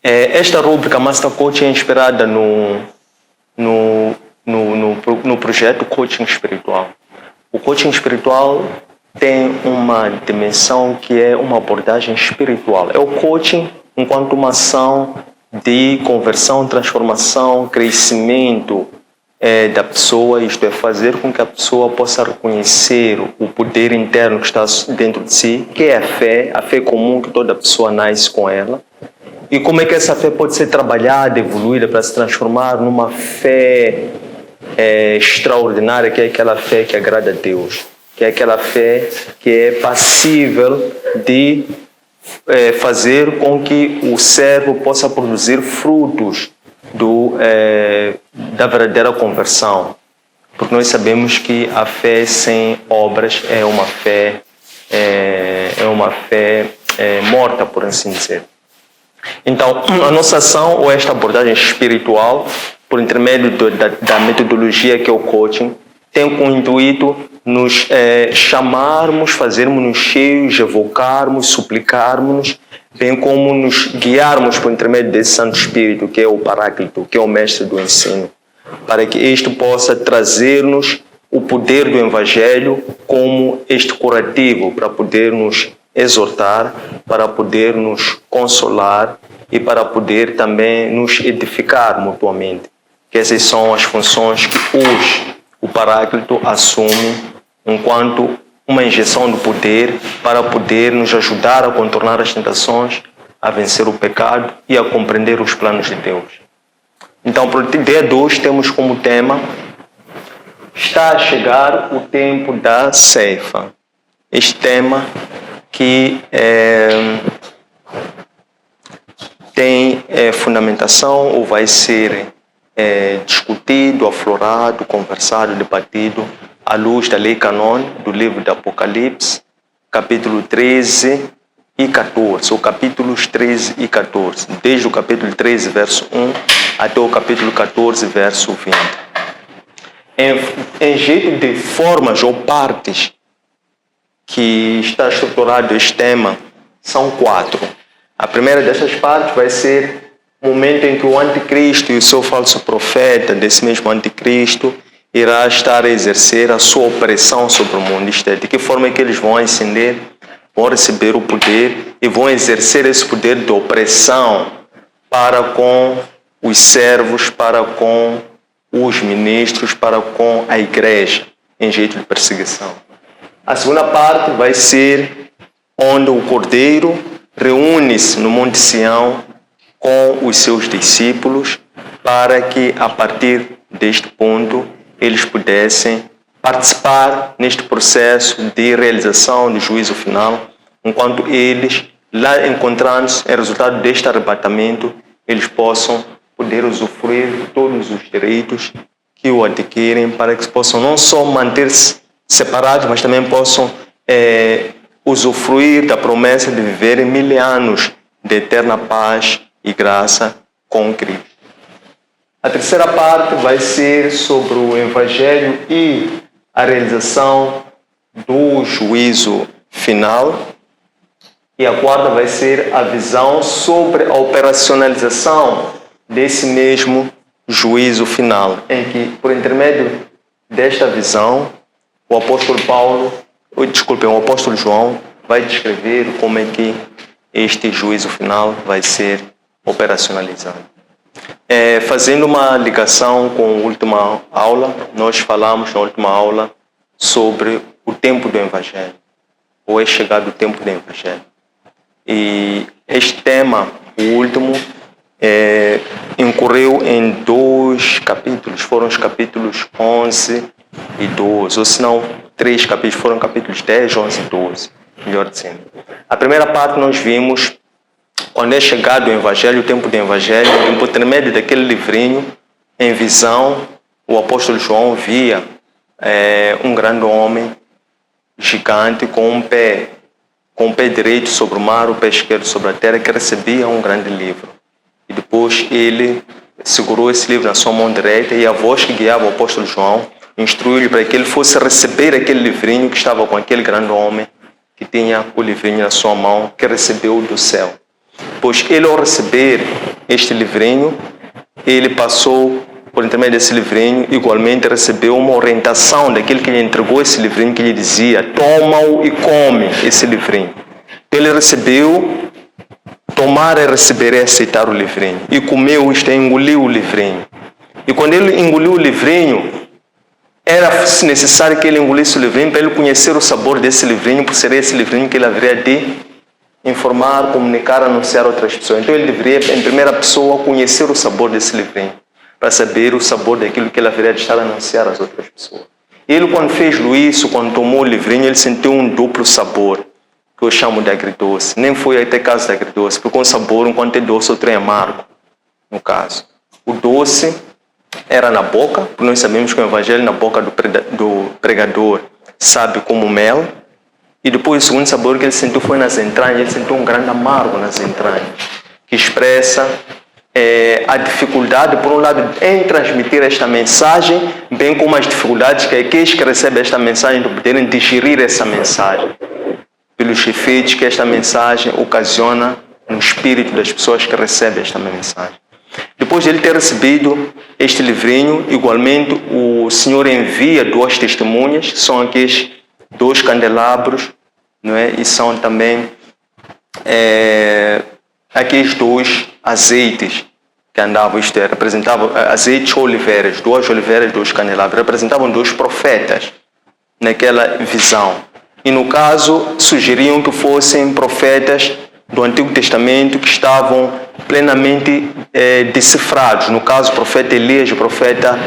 Esta rúbrica Master Coaching é inspirada no projeto Coaching Espiritual. O coaching espiritual tem uma dimensão que é uma abordagem espiritual. É o coaching enquanto uma ação de conversão, transformação, crescimento da pessoa, isto é, fazer com que a pessoa possa reconhecer o poder interno que está dentro de si, que é a fé comum que toda pessoa nasce com ela, e como é que essa fé pode ser trabalhada, evoluída para se transformar numa fé extraordinária, que é aquela fé que agrada a Deus, que é aquela fé que é passível de fazer com que o servo possa produzir frutos da verdadeira conversão. Porque nós sabemos que a fé sem obras é uma fé morta, por assim dizer. Então, a nossa ação, ou esta abordagem espiritual, por intermédio da metodologia que é o coaching, tem como intuito nos chamarmos, fazermos-nos cheios, evocarmos, suplicarmos, bem como nos guiarmos por intermédio desse Santo Espírito, que é o Paráclito, que é o mestre do ensino, para que isto possa trazer-nos o poder do Evangelho como este curativo, para poder nos exortar, para poder nos consolar e para poder também nos edificar mutuamente. Que essas são as funções que hoje o Paráclito assume enquanto uma injeção de poder para poder nos ajudar a contornar as tentações, a vencer o pecado e a compreender os planos de Deus. Então, para o dia 2 temos como tema: está a chegar o tempo da ceifa. Este tema que tem fundamentação ou vai ser discutido, aflorado, conversado, debatido à luz da lei canônica do livro do Apocalipse, capítulo 13 e 14, ou capítulos 13 e 14, desde o capítulo 13, verso 1, até o capítulo 14, verso 20. Em jeito de formas ou partes que está estruturado este tema, são 4. A primeira dessas partes vai ser o momento em que o anticristo e o seu falso profeta, desse mesmo anticristo, irá estar a exercer a sua opressão sobre o mundo. Isto é, de que forma é que eles vão ascender, vão receber o poder e vão exercer esse poder de opressão para com os servos, para com os ministros, para com a igreja, em jeito de perseguição. A segunda parte vai ser onde o Cordeiro reúne-se no Monte Sião com os seus discípulos para que, a partir deste ponto, eles pudessem participar neste processo de realização do juízo final, enquanto eles, lá encontrando-se, em resultado deste arrebatamento, eles possam poder usufruir de todos os direitos que o adquirem, para que possam não só manter-se separados, mas também possam usufruir da promessa de viverem 1000 anos de eterna paz e graça com Cristo. A terceira parte vai ser sobre o Evangelho e a realização do juízo final. E a quarta vai ser a visão sobre a operacionalização desse mesmo juízo final, em que, por intermédio desta visão, o apóstolo João vai descrever como é que este juízo final vai ser operacionalizado. Fazendo uma ligação com a última aula, nós falamos na última aula sobre o tempo do Evangelho, ou é chegado o tempo do Evangelho. E este tema, o último, incorreu em 2 capítulos, foram os capítulos 11 e 12, ou se não, 3 capítulos, foram capítulos 10, 11 e 12, melhor dizendo. A primeira parte nós vimos quando é chegado o Evangelho, o tempo do Evangelho, por intermédio daquele livrinho, em visão, o apóstolo João via um grande homem gigante com um pé direito sobre o mar, o pé esquerdo sobre a terra, que recebia um grande livro. E depois ele segurou esse livro na sua mão direita e a voz que guiava o apóstolo João instruiu-lhe para que ele fosse receber aquele livrinho que estava com aquele grande homem que tinha o livrinho na sua mão, que recebeu do céu. Pois ele, ao receber este livrinho, ele passou, por intermédio desse livrinho, igualmente recebeu uma orientação daquele que lhe entregou esse livrinho, que lhe dizia: toma-o e come esse livrinho. Ele recebeu, tomar é receber, é aceitar o livrinho. E comeu, isto é, engoliu o livrinho. E quando ele engoliu o livrinho, era necessário que ele engolisse o livrinho para ele conhecer o sabor desse livrinho, por ser esse livrinho que ele haveria de informar, comunicar, anunciar a outras pessoas. Então ele deveria, em primeira pessoa, conhecer o sabor desse livrinho, para saber o sabor daquilo que ele haveria de estar a anunciar às outras pessoas. Ele, quando fez isso, quando tomou o livrinho, ele sentiu um duplo sabor, que eu chamo de agridoce. Nem foi até caso de agridoce, porque um sabor, enquanto é doce, outro é amargo, no caso. O doce era na boca, porque nós sabemos que o evangelho na boca do pregador sabe como mel. E depois o segundo sabor que ele sentiu foi nas entranhas. Ele sentiu um grande amargo nas entranhas, que expressa a dificuldade, por um lado, em transmitir esta mensagem, bem como as dificuldades que aqueles que recebem esta mensagem de poderem digerir essa mensagem, pelos efeitos que esta mensagem ocasiona no espírito das pessoas que recebem esta mensagem. Depois de ele ter recebido este livrinho, igualmente o Senhor envia 2 testemunhas, são aqueles 2 candelabros, não é? E são também aqueles 2 azeites que andavam, isto é, representavam azeites oliveiras, 2 oliveiras, 2 candelabros, representavam 2 profetas naquela visão. E no caso, sugeriam que fossem profetas do Antigo Testamento que estavam plenamente decifrados. No caso, o profeta Elias, o profeta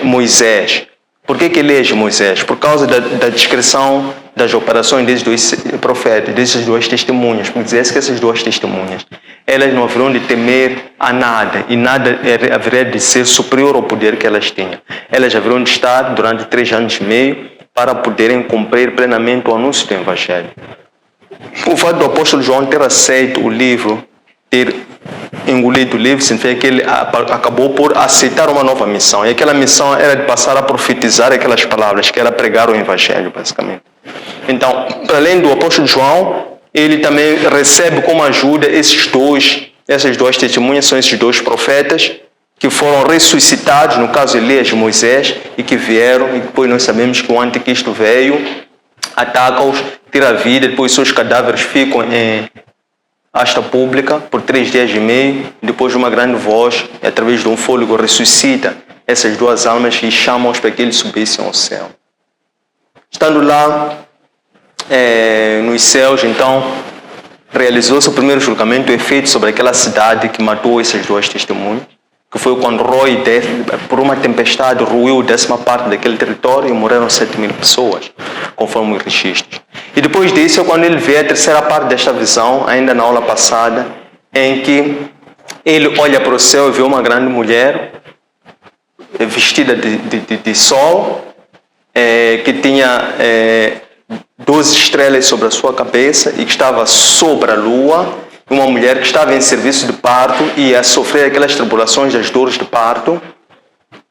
Moisés. Por que Elias e Moisés? Por causa da descrição das operações desses 2 profetas, dessas 2 testemunhas. Porque dizia que essas 2 testemunhas, elas não haveriam de temer a nada, e nada haveria de ser superior ao poder que elas tinham. Elas haveriam de estar durante 3 anos e meio para poderem cumprir plenamente o anúncio do Evangelho. O fato do apóstolo João ter aceito o livro, ter engolido o livro, significa que ele acabou por aceitar uma nova missão. E aquela missão era de passar a profetizar aquelas palavras, que era pregar o Evangelho, basicamente. Então, para além do apóstolo João, ele também recebe como ajuda essas 2 testemunhas, são esses 2 profetas, que foram ressuscitados, no caso Elias e Moisés, e que vieram, e depois nós sabemos que o anticristo veio, ataca-os, tira a vida, depois seus cadáveres ficam em asta pública por 3 dias e meio, depois de uma grande voz, através de um fôlego, ressuscita essas 2 almas e chama-os para que eles subissem ao céu. Estando lá nos céus, então, realizou-se o primeiro julgamento, o efeito sobre aquela cidade que matou essas 2 testemunhas, que foi quando Roy, por uma tempestade, ruiu a 10ª parte daquele território e morreram 7.000 pessoas, conforme os registros. E depois disso é quando ele vê a 3ª parte desta visão, ainda na aula passada, em que ele olha para o céu e vê uma grande mulher vestida de sol, que tinha 12 estrelas sobre a sua cabeça e que estava sobre a lua, uma mulher que estava em serviço de parto e ia sofrer aquelas tribulações das dores de parto.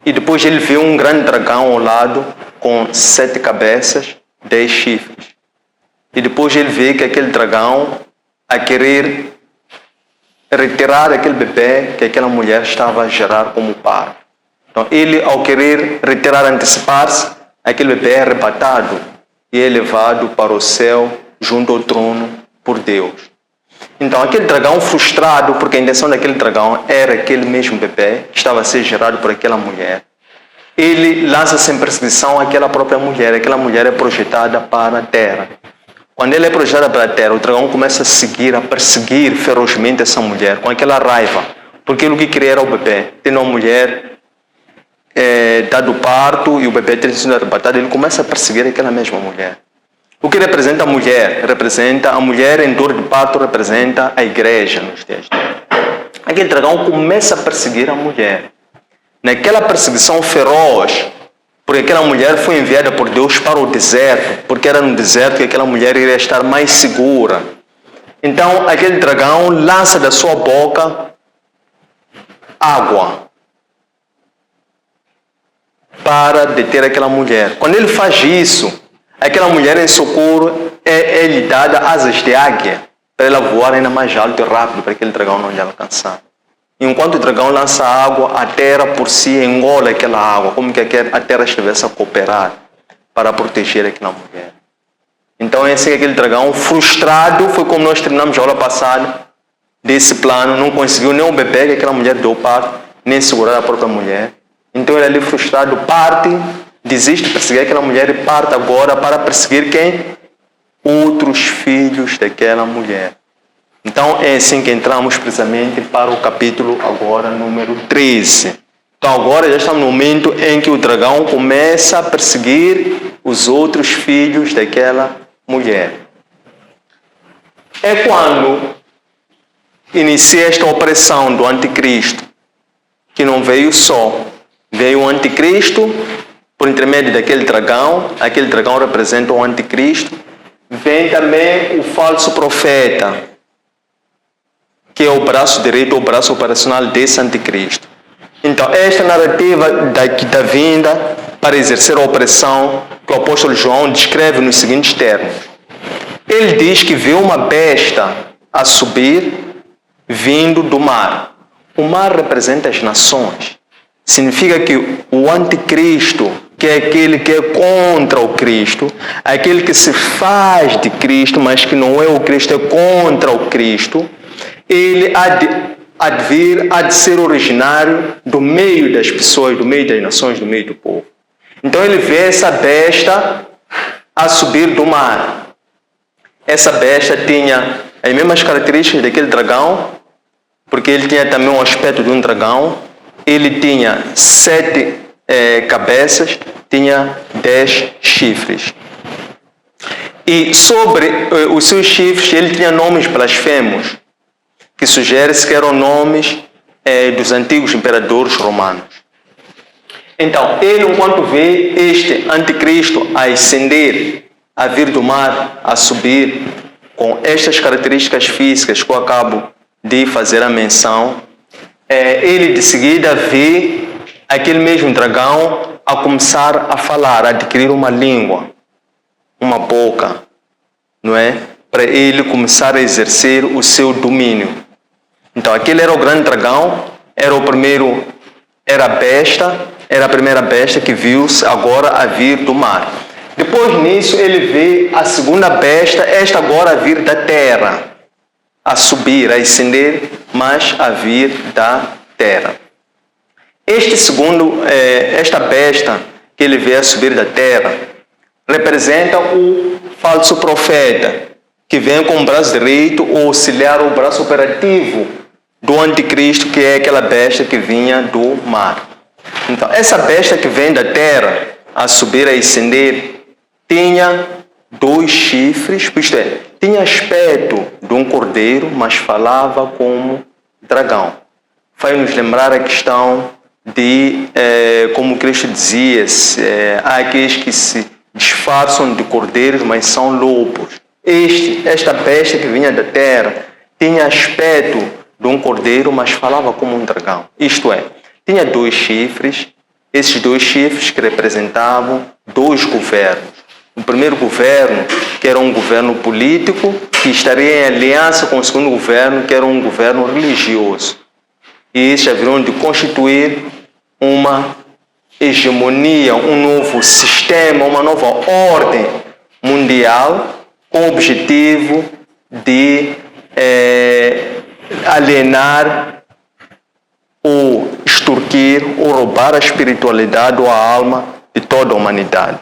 E depois ele vê um grande dragão ao lado com 7 cabeças, 10 chifres. E depois ele vê que aquele dragão, a querer retirar aquele bebê que aquela mulher estava a gerar como parto. Então ele, ao querer retirar, antecipar-se, aquele bebê é arrebatado e é levado para o céu junto ao trono por Deus. Então aquele dragão frustrado, porque a intenção daquele dragão era aquele mesmo bebê que estava a ser gerado por aquela mulher, ele lança-se em perseguição àquela própria mulher. Aquela mulher é projetada para a terra. Quando ele é projetada para a terra, o dragão começa a perseguir ferozmente essa mulher, com aquela raiva, porque ele o que queria era o bebê. Tendo a mulher dado parto e o bebê tendo sido arrebatado, ele começa a perseguir aquela mesma mulher. O que representa a mulher? Representa a mulher em dor de parto, representa a igreja nos dias de hoje. Aquele dragão começa a perseguir a mulher. Naquela perseguição feroz, porque aquela mulher foi enviada por Deus para o deserto, porque era no deserto que aquela mulher iria estar mais segura. Então, aquele dragão lança da sua boca água para deter aquela mulher. Quando ele faz isso, aquela mulher em socorro é lhe dada asas de águia para ela voar ainda mais alto e rápido para aquele dragão não lhe alcançar. Enquanto o dragão lança água, a terra por si engole aquela água, como que a terra estivesse a cooperar para proteger aquela mulher. Então é assim que aquele dragão, frustrado, foi como nós terminamos a aula passada, desse plano, não conseguiu nem o bebê que aquela mulher deu parto, nem segurar a própria mulher. Então ele ali frustrado parte, desiste de perseguir aquela mulher e parte agora para perseguir quem? Outros filhos daquela mulher. Então é assim que entramos precisamente para o capítulo agora número 13. Então agora já estamos no momento em que o dragão começa a perseguir os outros filhos daquela mulher. É quando inicia esta opressão do anticristo, que não veio só. Veio o anticristo por intermédio daquele dragão. Aquele dragão representa o anticristo. Vem também o falso profeta, que é o braço direito, o braço operacional desse anticristo. Então, esta narrativa da vinda para exercer a opressão, que o apóstolo João descreve nos seguintes termos. Ele diz que viu uma besta a subir, vindo do mar. O mar representa as nações. Significa que o anticristo, que é aquele que é contra o Cristo, aquele que se faz de Cristo, mas que não é o Cristo, é contra o Cristo, ele há de ser originário do meio das pessoas, do meio das nações, do meio do povo. Então ele vê essa besta a subir do mar. Essa besta tinha as mesmas características daquele dragão, porque ele tinha também o aspecto de um dragão. Ele tinha 7 cabeças, tinha 10 chifres. E sobre os seus chifres, ele tinha nomes blasfemos, que sugere-se que eram nomes dos antigos imperadores romanos. Então, ele, enquanto vê este anticristo a ascender, a vir do mar, a subir, com estas características físicas que eu acabo de fazer a menção, ele de seguida vê aquele mesmo dragão a começar a falar, a adquirir uma língua, uma boca, não é? Para ele começar a exercer o seu domínio. Então, aquele era o grande dragão, era a primeira besta que viu-se agora a vir do mar. Depois nisso, ele vê a segunda besta, esta agora a vir da terra, a subir, a ascender, mas a vir da terra. Esta besta que ele vê a subir da terra, representa o falso profeta, que vem com o braço direito ou auxiliar o braço operativo do anticristo, que é aquela besta que vinha do mar. Então, essa besta que vem da terra, a subir, a ascender, tinha 2 chifres, isto é, tinha aspecto de um cordeiro, mas falava como dragão. Faz-nos lembrar a questão de, como Cristo dizia, há aqueles que se disfarçam de cordeiros, mas são lobos. Esta besta que vinha da terra tinha aspecto de um cordeiro, mas falava como um dragão. Isto é, tinha 2 chifres, esses 2 chifres que representavam 2 governos. O primeiro governo, que era um governo político, que estaria em aliança com o segundo governo, que era um governo religioso. E esses haveriam de constituir uma hegemonia, um novo sistema, uma nova ordem mundial, com o objetivo de alienar ou extorquir ou roubar a espiritualidade ou a alma de toda a humanidade.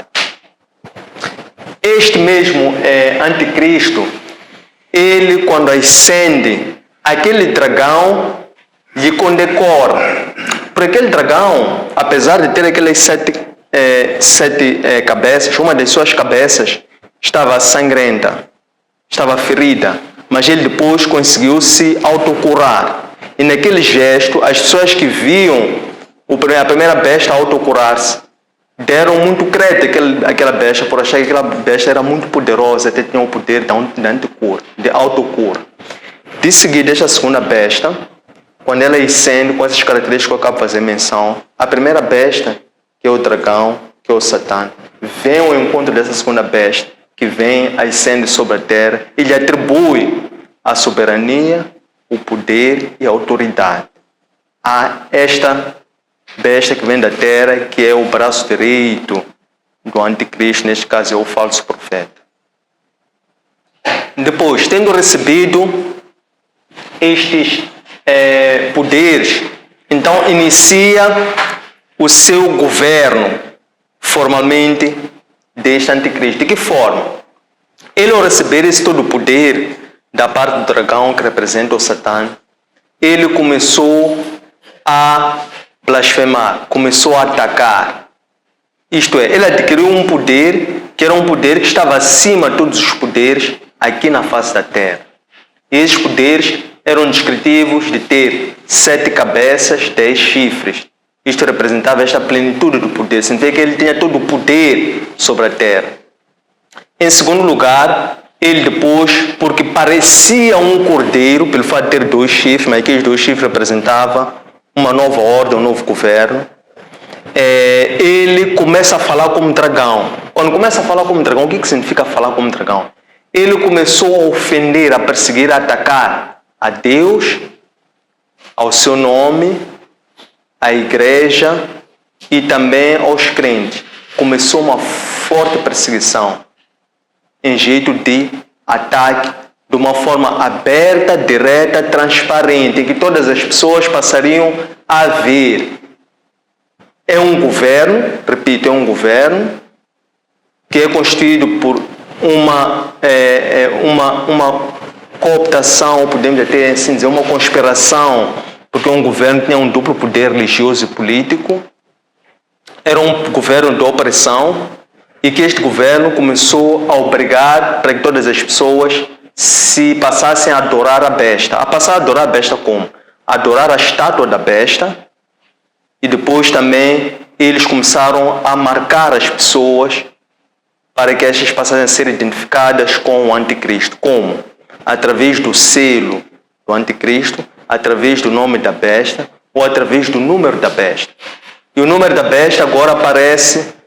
Este mesmo anticristo, ele quando ascende, aquele dragão lhe condecora. Porque aquele dragão, apesar de ter aquelas 7 cabeças, uma das suas cabeças estava sangrenta, estava ferida, mas ele depois conseguiu se autocurar. E naquele gesto, as pessoas que viam a primeira besta autocurar-se, deram muito crédito àquela besta, por achar que aquela besta era muito poderosa, até tinha o poder de autocura. De seguida, esta segunda besta, quando ela ascende com essas características que eu acabo de fazer menção, a primeira besta, que é o dragão, que é o Satã, vem ao encontro dessa segunda besta, que vem, ascende sobre a terra, e lhe atribui a soberania, o poder e a autoridade. Há esta besta que vem da terra, que é o braço direito do anticristo, neste caso é o falso profeta. Depois, tendo recebido estes poderes, então inicia o seu governo formalmente deste anticristo. De que forma? Ele, ao receber esse todo o poder da parte do dragão, que representa o Satã, ele começou a blasfemar, começou a atacar. Isto é, ele adquiriu um poder que era um poder que estava acima de todos os poderes aqui na face da terra. E esses poderes eram descritivos de ter 7 cabeças, 10 chifres. Isto representava esta plenitude do poder. Significa que ele tinha todo o poder sobre a terra. Em segundo lugar, ele depois, porque parecia um cordeiro, pelo fato de ter 2 chifres, mas aqueles 2 chifres representavam uma nova ordem, um novo governo, ele começa a falar como dragão. Quando começa a falar como dragão, o que significa falar como dragão? Ele começou a ofender, a perseguir, a atacar a Deus, ao seu nome, à igreja e também aos crentes. Começou uma forte perseguição em jeito de ataque, de uma forma aberta, direta, transparente, em que todas as pessoas passariam a ver. É um governo, repito, é um governo que é constituído por uma cooptação, podemos até assim dizer, uma conspiração, porque um governo tinha um duplo poder religioso e político. Era um governo de opressão, e que este governo começou a obrigar para que todas as pessoas se passassem a adorar a besta. A passar a adorar a besta como? Adorar a estátua da besta, e depois também eles começaram a marcar as pessoas para que estas passassem a ser identificadas com o anticristo. Como? Através do selo do anticristo, através do nome da besta ou através do número da besta. E o número da besta agora aparece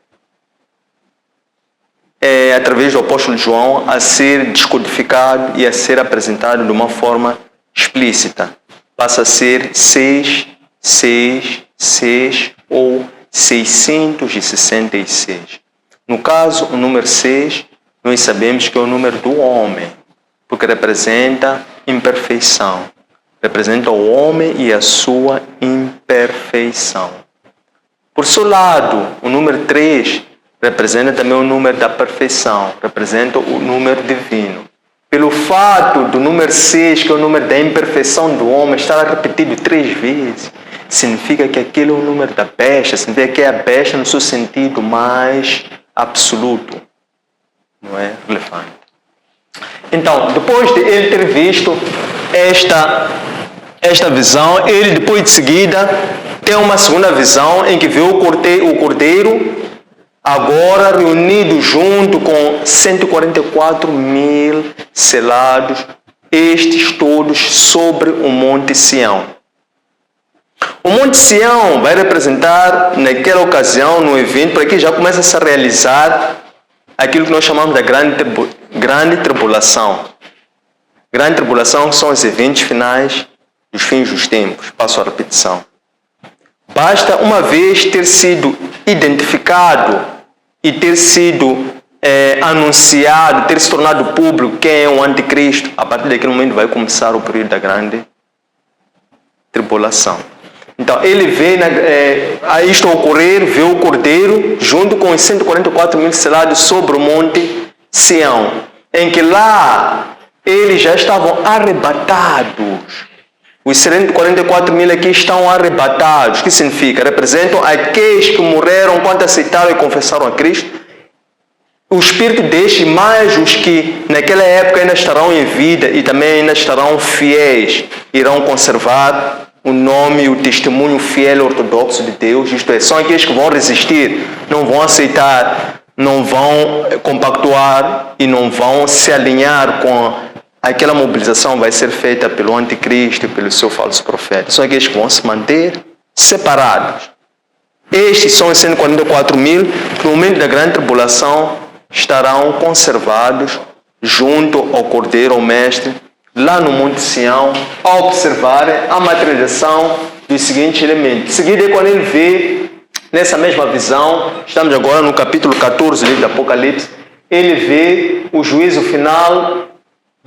através do apóstolo João a ser descodificado e a ser apresentado de uma forma explícita. Passa a ser 6, 6, 6 ou 666. No caso, o número 6, nós sabemos que é o número do homem, porque representa imperfeição. Representa o homem e a sua imperfeição. Por seu lado, o número 3 representa também o número da perfeição, representa o número divino. Pelo fato do número 6, que é o número da imperfeição do homem, estar repetido 3 vezes, significa que aquele é o número da besta, significa que é a besta no seu sentido mais absoluto, não é relevante. Então, depois de ele ter visto esta visão, ele depois de seguida tem uma segunda visão em que vê o cordeiro agora reunido junto com 144.000 selados, estes todos sobre o Monte Sião. O Monte Sião vai representar, naquela ocasião, no evento, para que já começa a se realizar aquilo que nós chamamos da grande tribulação. Grande tribulação são os eventos finais dos fins dos tempos. Passo a repetição. Basta uma vez ter sido identificado e ter sido anunciado, ter se tornado público quem é o anticristo, a partir daquele momento vai começar o período da grande tribulação. Então, ele vê isto ocorrer, vê o cordeiro junto com os 144.000 selados sobre o Monte Sião, em que lá eles já estavam arrebatados. Os 144.000 aqui estão arrebatados. O que significa? Representam aqueles que morreram quando aceitaram e confessaram a Cristo. O Espírito deixa mais os que naquela época ainda estarão em vida e também ainda estarão fiéis. Irão conservar o nome e o testemunho fiel e ortodoxo de Deus. Isto é, são aqueles que vão resistir, não vão aceitar, não vão compactuar e não vão se alinhar com aquela mobilização vai ser feita pelo anticristo e pelo seu falso profeta. São aqueles que vão se manter separados. Estes são os 144.000 que no momento da grande tribulação estarão conservados junto ao Cordeiro, ao Mestre, lá no Monte Sião, a observar a materialização dos seguintes elementos. Em seguida, quando ele vê, nessa mesma visão, estamos agora no capítulo 14 do livro do Apocalipse, ele vê o juízo final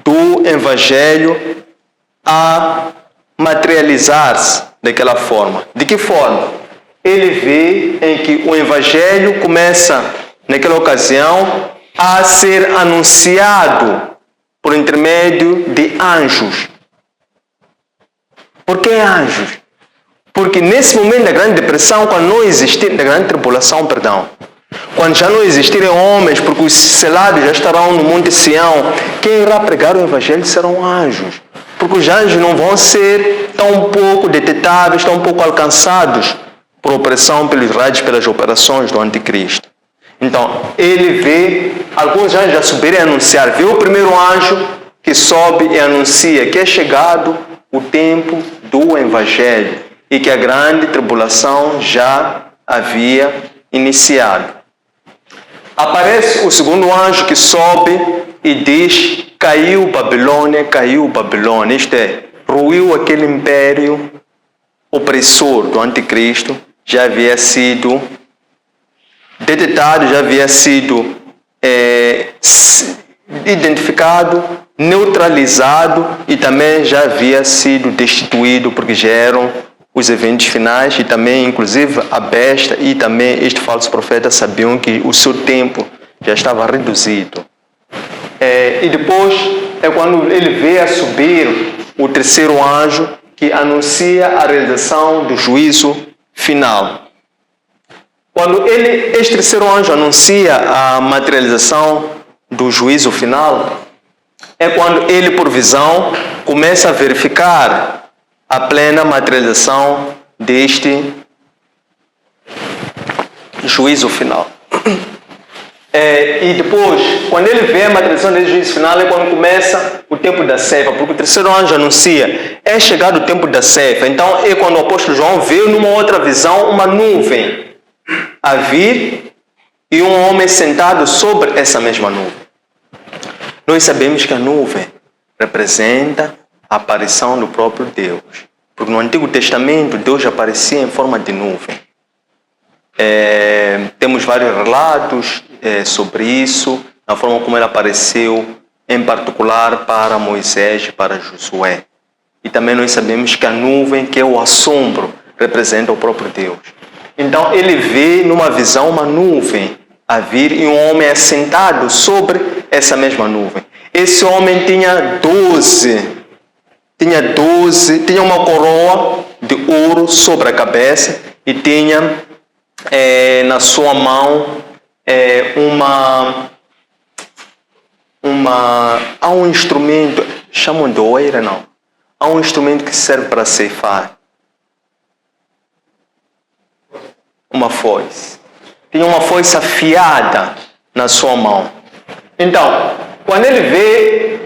do Evangelho a materializar-se daquela forma. De que forma? Ele vê em que o Evangelho começa, naquela ocasião, a ser anunciado por intermédio de anjos. Por que anjos? Porque nesse momento da grande depressão, quando não existir, da grande tribulação, perdão, quando já não existirem homens, porque os selados já estarão no Monte Sião, quem irá pregar o Evangelho serão anjos. Porque os anjos não vão ser tão pouco detetáveis, tão pouco alcançados por opressão pelos raios, pelas operações do Anticristo. Então, ele vê alguns anjos a subirem e anunciar. Vê o primeiro anjo que sobe e anuncia que é chegado o tempo do Evangelho e que a grande tribulação já havia iniciado. Aparece o segundo anjo que sobe e diz: caiu Babilônia, caiu Babilônia. Isto é, ruiu aquele império opressor do Anticristo, já havia sido detetado, já havia sido identificado, neutralizado e também já havia sido destituído, porque já eram os eventos finais e também, inclusive, a besta e também este falso profeta sabiam que o seu tempo já estava reduzido. E depois é quando ele vê a subir o terceiro anjo que anuncia a realização do juízo final. Quando este terceiro anjo anuncia a materialização do juízo final, é quando ele, por visão, começa a verificar a plena materialização deste juízo final. E depois, quando ele vê a materialização desse juízo final, é quando começa o tempo da ceifa, porque o terceiro anjo anuncia, é chegado o tempo da ceifa. Então, é quando o apóstolo João vê numa outra visão uma nuvem a vir e um homem sentado sobre essa mesma nuvem. Nós sabemos que a nuvem representa a aparição do próprio Deus. Porque no Antigo Testamento, Deus aparecia em forma de nuvem. Temos vários relatos sobre isso, na forma como ele apareceu, em particular para Moisés e para Josué. E também nós sabemos que a nuvem, que é o assombro, representa o próprio Deus. Então ele vê numa visão uma nuvem a vir e um homem assentado sobre essa mesma nuvem. Esse homem tinha uma coroa de ouro sobre a cabeça e tinha na sua mão há um instrumento, chamam de oeira, não. Há um instrumento que serve para ceifar. Uma foice. Tinha uma foice afiada na sua mão. Então, quando ele vê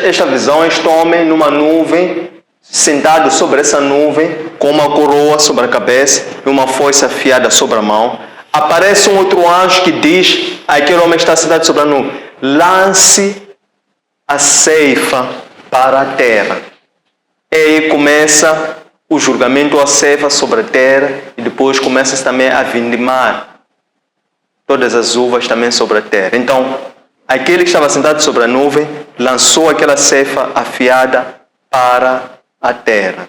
esta visão, este homem numa nuvem, sentado sobre essa nuvem, com uma coroa sobre a cabeça e uma foice afiada sobre a mão, aparece um outro anjo que diz àquele homem que está sentado sobre a nuvem: lance a ceifa para a terra. E aí começa o julgamento à ceifa sobre a terra e depois começa também a vindimar todas as uvas também sobre a terra. Então, aquele que estava sentado sobre a nuvem lançou aquela ceifa afiada para a terra.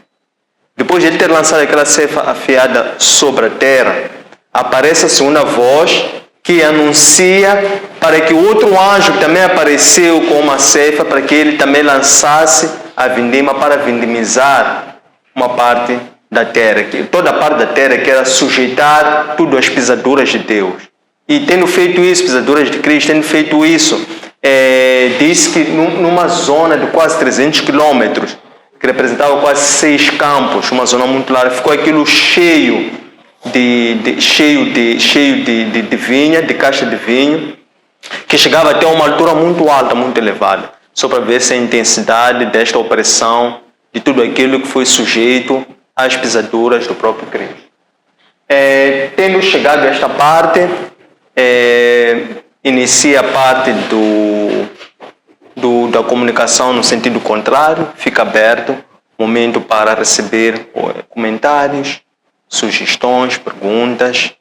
Depois de ele ter lançado aquela ceifa afiada sobre a terra, aparece a segunda voz que anuncia para que o outro anjo que também apareceu com uma ceifa, para que ele também lançasse a vindima para vindimizar uma parte da terra, toda a parte da terra que era sujeitar tudo às pisaduras de Deus. E tendo feito isso, pisaduras de Cristo, tendo feito isso, diz que numa zona de quase 300 quilômetros, que representava quase 6 campos, uma zona muito larga, ficou aquilo cheio de vinha, de caixa de vinho, que chegava até uma altura muito alta, muito elevada, só para ver essa intensidade desta opressão, de tudo aquilo que foi sujeito às pisaduras do próprio Cristo. Tendo chegado a esta parte, inicia a parte da comunicação no sentido contrário, fica aberto. Momento para receber comentários, sugestões, perguntas,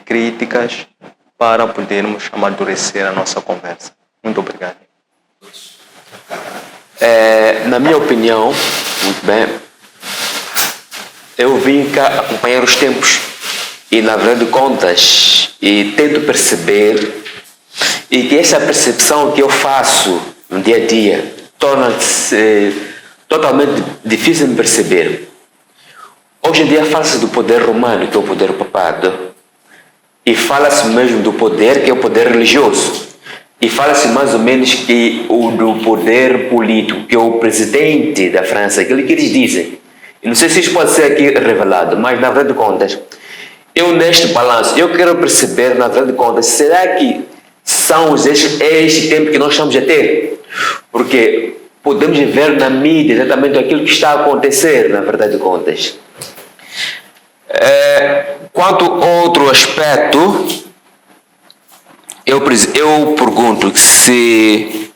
críticas, para podermos amadurecer a nossa conversa. Muito obrigado. Na minha opinião, muito bem, eu vim cá acompanhar os tempos e, na verdade de contas, e tento perceber, e que essa percepção que eu faço no dia a dia torna-se totalmente difícil de perceber. Hoje em dia fala-se do poder romano, que é o poder papado, e fala-se mesmo do poder, que é o poder religioso, e fala-se mais ou menos que do poder político, que é o presidente da França, aquilo que eles dizem. E não sei se isso pode ser aqui revelado, mas na verdade de contas, eu neste balanço, eu quero perceber, na verdade de contas, será que são este tempo que nós estamos a ter? Porque podemos ver na mídia exatamente aquilo que está a acontecer, na verdade de contas. Quanto ao outro aspecto, eu pergunto se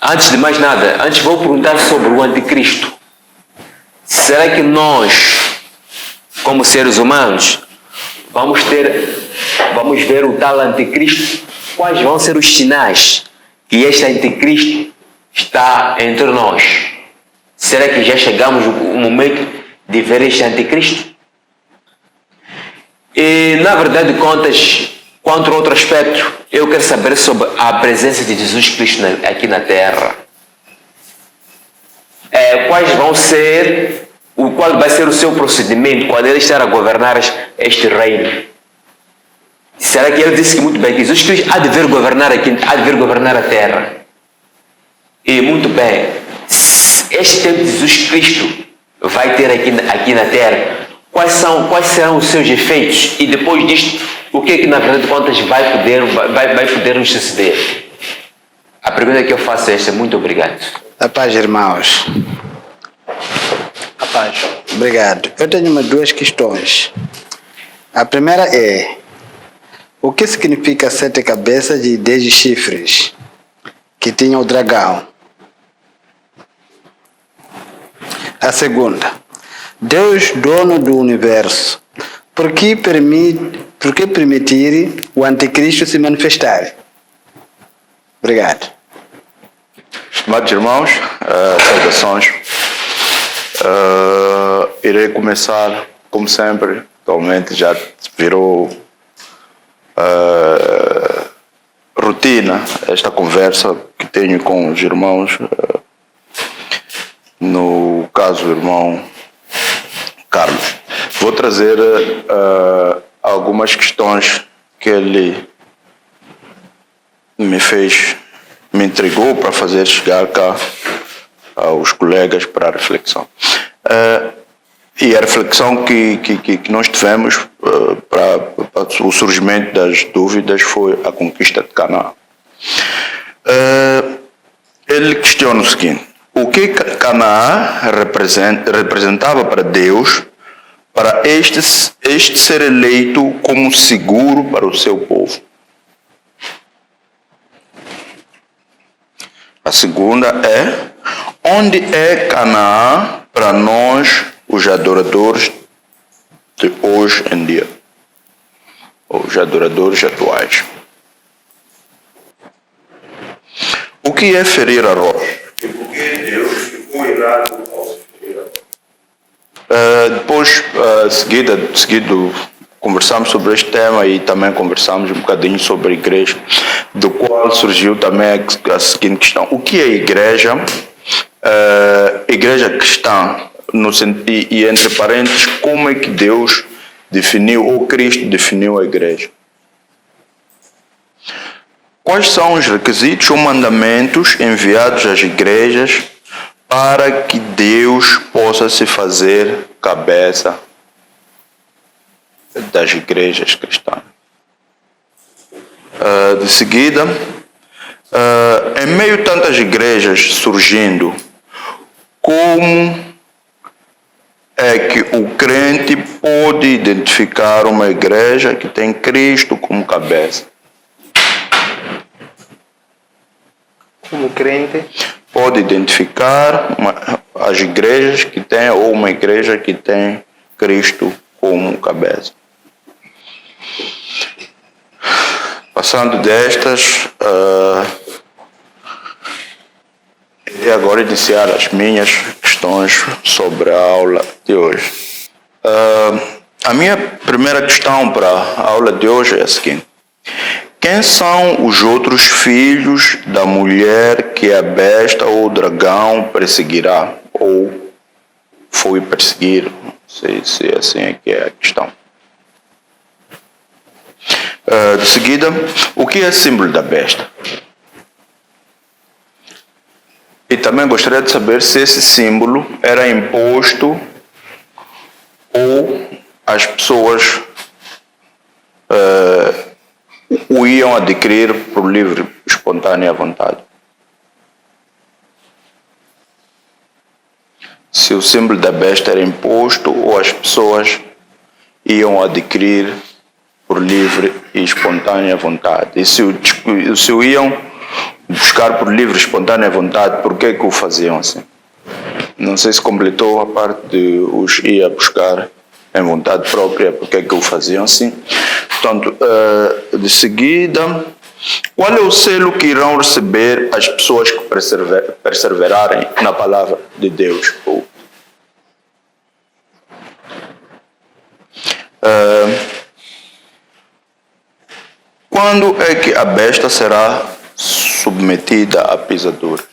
antes de mais nada, vou perguntar sobre o anticristo. Será que nós, como seres humanos, vamos ver o tal anticristo? Quais vão ser os sinais que este anticristo está entre nós? Será que já chegamos o momento de ver este anticristo? E, na verdade de contas, quanto a outro aspecto, eu quero saber sobre a presença de Jesus Cristo aqui na Terra. Qual vai ser o seu procedimento quando ele estar a governar este reino? Será que ele disse que muito bem que Jesus Cristo há de vir governar a Terra? E muito bem, este tempo de Jesus Cristo vai ter aqui na Terra, quais serão os seus efeitos? E depois disto, o que é que na verdade de contas vai poder nos suceder? A pergunta que eu faço é esta. Muito obrigado. A paz, irmãos. A paz. Obrigado. Eu tenho duas questões. A primeira é: o que significa 7 cabeças e 10 chifres que tinha o dragão? A segunda: Deus, dono do universo, por que permitir o anticristo se manifestar? Obrigado. Estimados irmãos, saudações. Irei começar, como sempre, atualmente já virou rotina esta conversa que tenho com os irmãos. No caso, o irmão Carlos. Vou trazer algumas questões que ele me entregou para fazer chegar cá aos colegas para a reflexão. E a reflexão que nós tivemos para o surgimento das dúvidas foi a conquista de Canaã. Ele questiona o seguinte: o que Canaã representava para Deus, para este ser eleito como seguro para o seu povo? A segunda é: onde é Canaã para nós, os adoradores de hoje em dia? Os adoradores atuais. O que é ferir a rocha? E por que Deus ficou irado ao se ferir a rocha? Depois, seguido, conversamos sobre este tema e também conversamos um bocadinho sobre a igreja, do qual surgiu também a seguinte questão: o que é a igreja? Igreja cristã, e entre parênteses, como é que Deus definiu, ou Cristo definiu a igreja? Quais são os requisitos ou mandamentos enviados às igrejas para que Deus possa se fazer cabeça das igrejas cristãs? De seguida, em meio a tantas igrejas surgindo, como é que o crente pode pode identificar uma igreja que tem Cristo como cabeça? Como crente, Pode identificar as igrejas que têm, ou uma igreja que tem Cristo como cabeça. Passando destas, e agora iniciar as minhas questões sobre a aula de hoje. A minha primeira questão para a aula de hoje é a seguinte: quem são os outros filhos da mulher que a besta ou o dragão perseguirá? Ou foi perseguir? Não sei se assim é que é a questão. De seguida, o que é símbolo da besta? E também gostaria de saber se esse símbolo era imposto ou as pessoas o iam adquirir por livre, espontânea vontade. Se o símbolo da besta era imposto ou as pessoas iam adquirir por livre e espontânea vontade. E se o iam buscar por livre e espontânea vontade, por que o faziam assim? Não sei se completou a parte de os ia buscar em vontade própria, por que o faziam assim. Portanto, de seguida, qual é o selo que irão receber as pessoas que perseverarem na palavra de Deus? Quando é que a besta será submetida a pisaduras?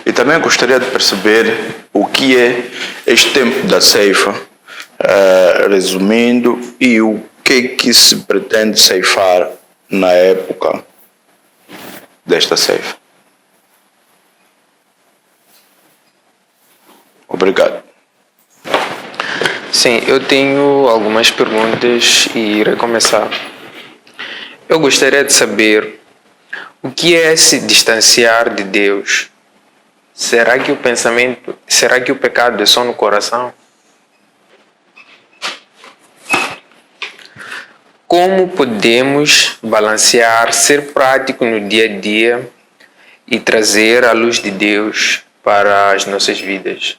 E também gostaria de perceber o que é este tempo da ceifa, resumindo, e o que se pretende ceifar na época desta ceifa. Obrigado. Sim, eu tenho algumas perguntas e irei começar. Eu gostaria de saber o que é se distanciar de Deus. Será que o pecado é só no coração? Como podemos balancear ser prático no dia a dia e trazer a luz de Deus para as nossas vidas?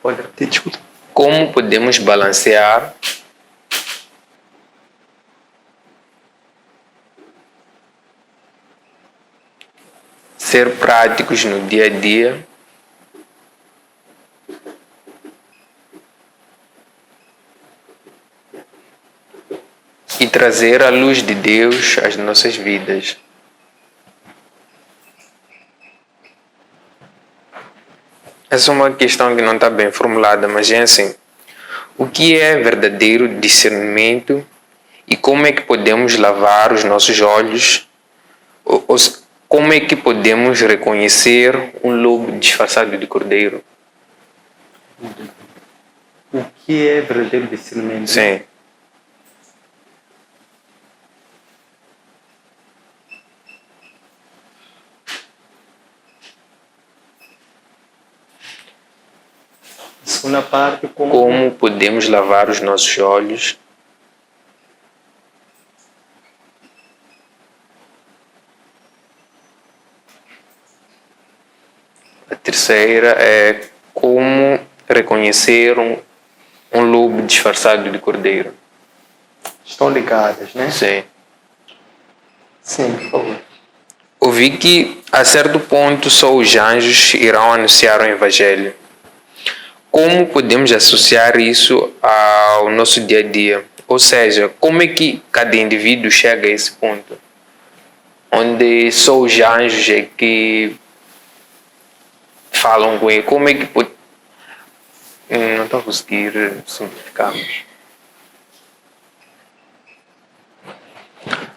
pode repetir, desculpa. Como podemos balancear ser práticos no dia a dia e trazer a luz de Deus às nossas vidas? Essa é uma questão que não está bem formulada, mas é assim: o que é verdadeiro discernimento e como é que podemos lavar os nossos olhos? Como é que podemos reconhecer um lobo disfarçado de cordeiro? O que é verdadeiro discernimento? Sim. Segunda parte, Como podemos lavar os nossos olhos? A terceira é como reconhecer um lobo disfarçado de cordeiro. estão ligadas, né? Sim. Sim, por favor. Ouvi que a certo ponto só os anjos irão anunciar o Evangelho. Como podemos associar isso ao nosso dia a dia? Ou seja, como é que cada indivíduo chega a esse ponto? Onde só os anjos é que falam com ele. Como é que pode... Não estou a conseguir simplificarmos.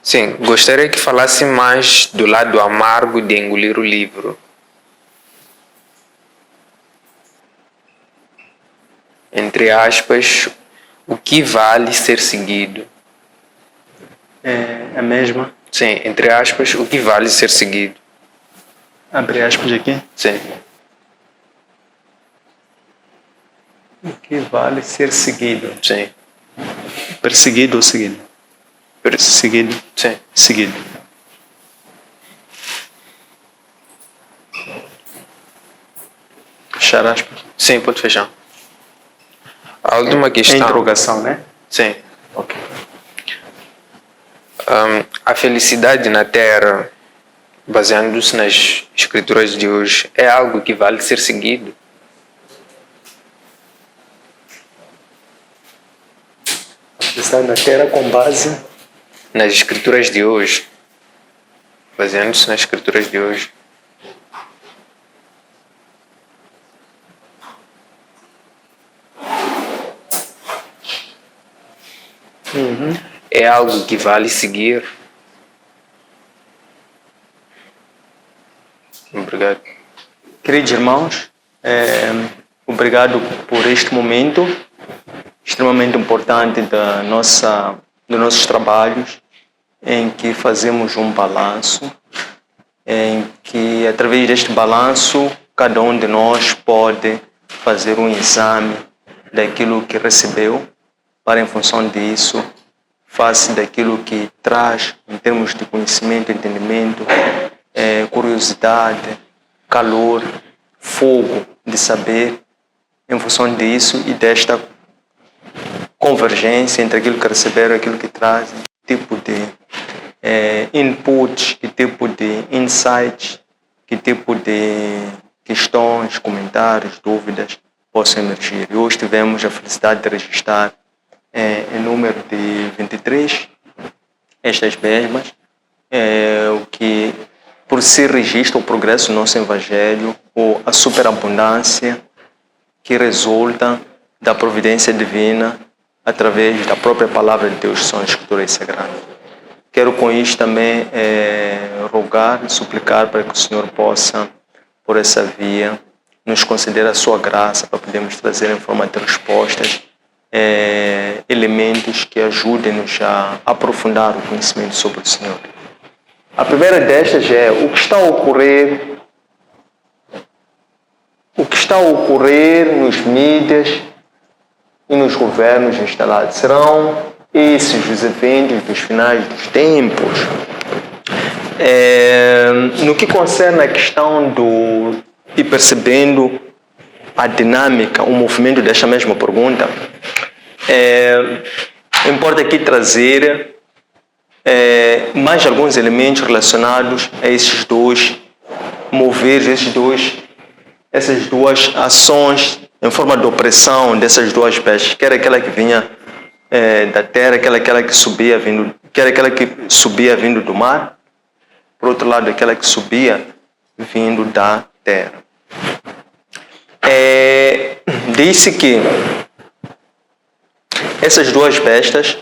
Sim, gostaria que falasse mais do lado amargo de engolir o livro. Entre aspas, o que vale ser seguido? É a mesma. Sim, entre aspas, o que vale ser seguido? Abre aspas aqui. Sim. O que vale ser seguido? Sim. Perseguido ou seguido? Perseguido. Sim. Seguido. Fechar aspas. Sim, pode fechar. A última questão. Interrogação, né? Sim. Ok. A felicidade na Terra, baseando-se nas escrituras de hoje, é algo que vale ser seguido? Está na Terra com base Nas escrituras de hoje, baseando-se nas escrituras de hoje, é algo que vale seguir? Obrigado. Queridos irmãos, obrigado por este momento extremamente importante dos nossos trabalhos, em que fazemos um balanço, em que através deste balanço cada um de nós pode fazer um exame daquilo que recebeu, para em função disso, face daquilo que traz em termos de conhecimento, entendimento, curiosidade, calor, fogo de saber, em função disso e desta convergência entre aquilo que receberam e aquilo que trazem, que tipo de inputs, que tipo de insights, que tipo de questões, comentários, dúvidas possam emergir. E hoje tivemos a felicidade de registrar em número de 23 estas mesmas, o que por si registra o progresso do nosso Evangelho, ou a superabundância que resulta da providência divina através da própria palavra de Deus, que são as Escrituras Sagradas. Quero com isto também rogar e suplicar para que o Senhor possa, por essa via, nos conceder a sua graça para podermos trazer em forma de respostas elementos que ajudem-nos a aprofundar o conhecimento sobre o Senhor. A primeira destas é o que está a ocorrer nos mídias e nos governos instalados. Serão esses os eventos dos finais dos tempos. No que concerne a questão e percebendo a dinâmica, o movimento desta mesma pergunta, importa aqui trazer mais alguns elementos relacionados a esses dois moveres, essas duas ações em forma de opressão dessas duas bestas, quer aquela que vinha da terra, quer aquela que subia vindo do mar, por outro lado, aquela que subia vindo da terra. Disse que essas duas bestas,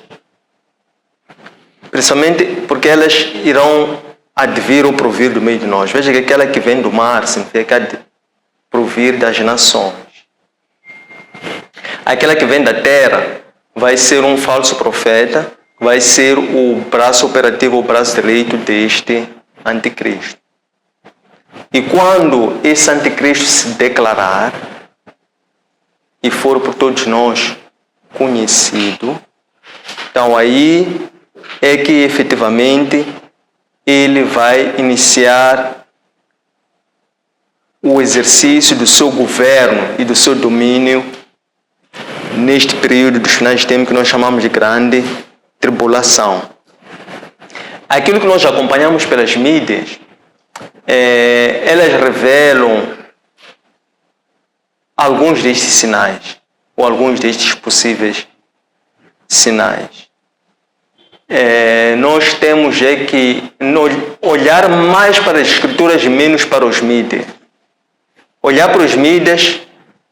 principalmente porque elas irão advir ou provir do meio de nós. Veja que aquela que vem do mar significa provir das nações. Aquela que vem da terra vai ser um falso profeta, vai ser o braço operativo, o braço direito deste anticristo. E quando esse anticristo se declarar e for por todos nós conhecido, então aí é que efetivamente ele vai iniciar o exercício do seu governo e do seu domínio neste período dos finais de tempo que nós chamamos de grande tribulação. Aquilo que nós acompanhamos pelas mídias, elas revelam alguns destes sinais, ou alguns destes possíveis sinais. Nós temos que olhar mais para as escrituras e menos para os mídias. Olhar para os mídias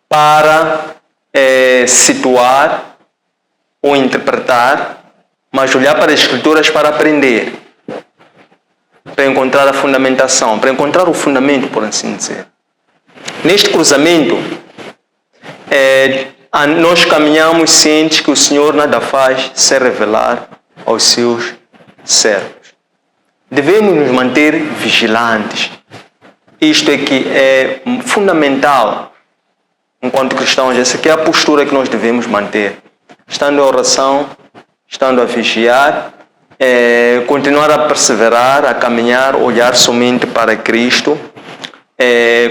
para situar ou interpretar, mas olhar para as escrituras para aprender, para encontrar a fundamentação, para encontrar o fundamento, por assim dizer. Neste cruzamento, nós caminhamos cientes que o Senhor nada faz sem revelar aos seus servos. Devemos nos manter vigilantes. Isto é que é fundamental enquanto cristãos, essa aqui é a postura que nós devemos manter. Estando em oração, estando a vigiar, continuar a perseverar, a caminhar, olhar somente para Cristo,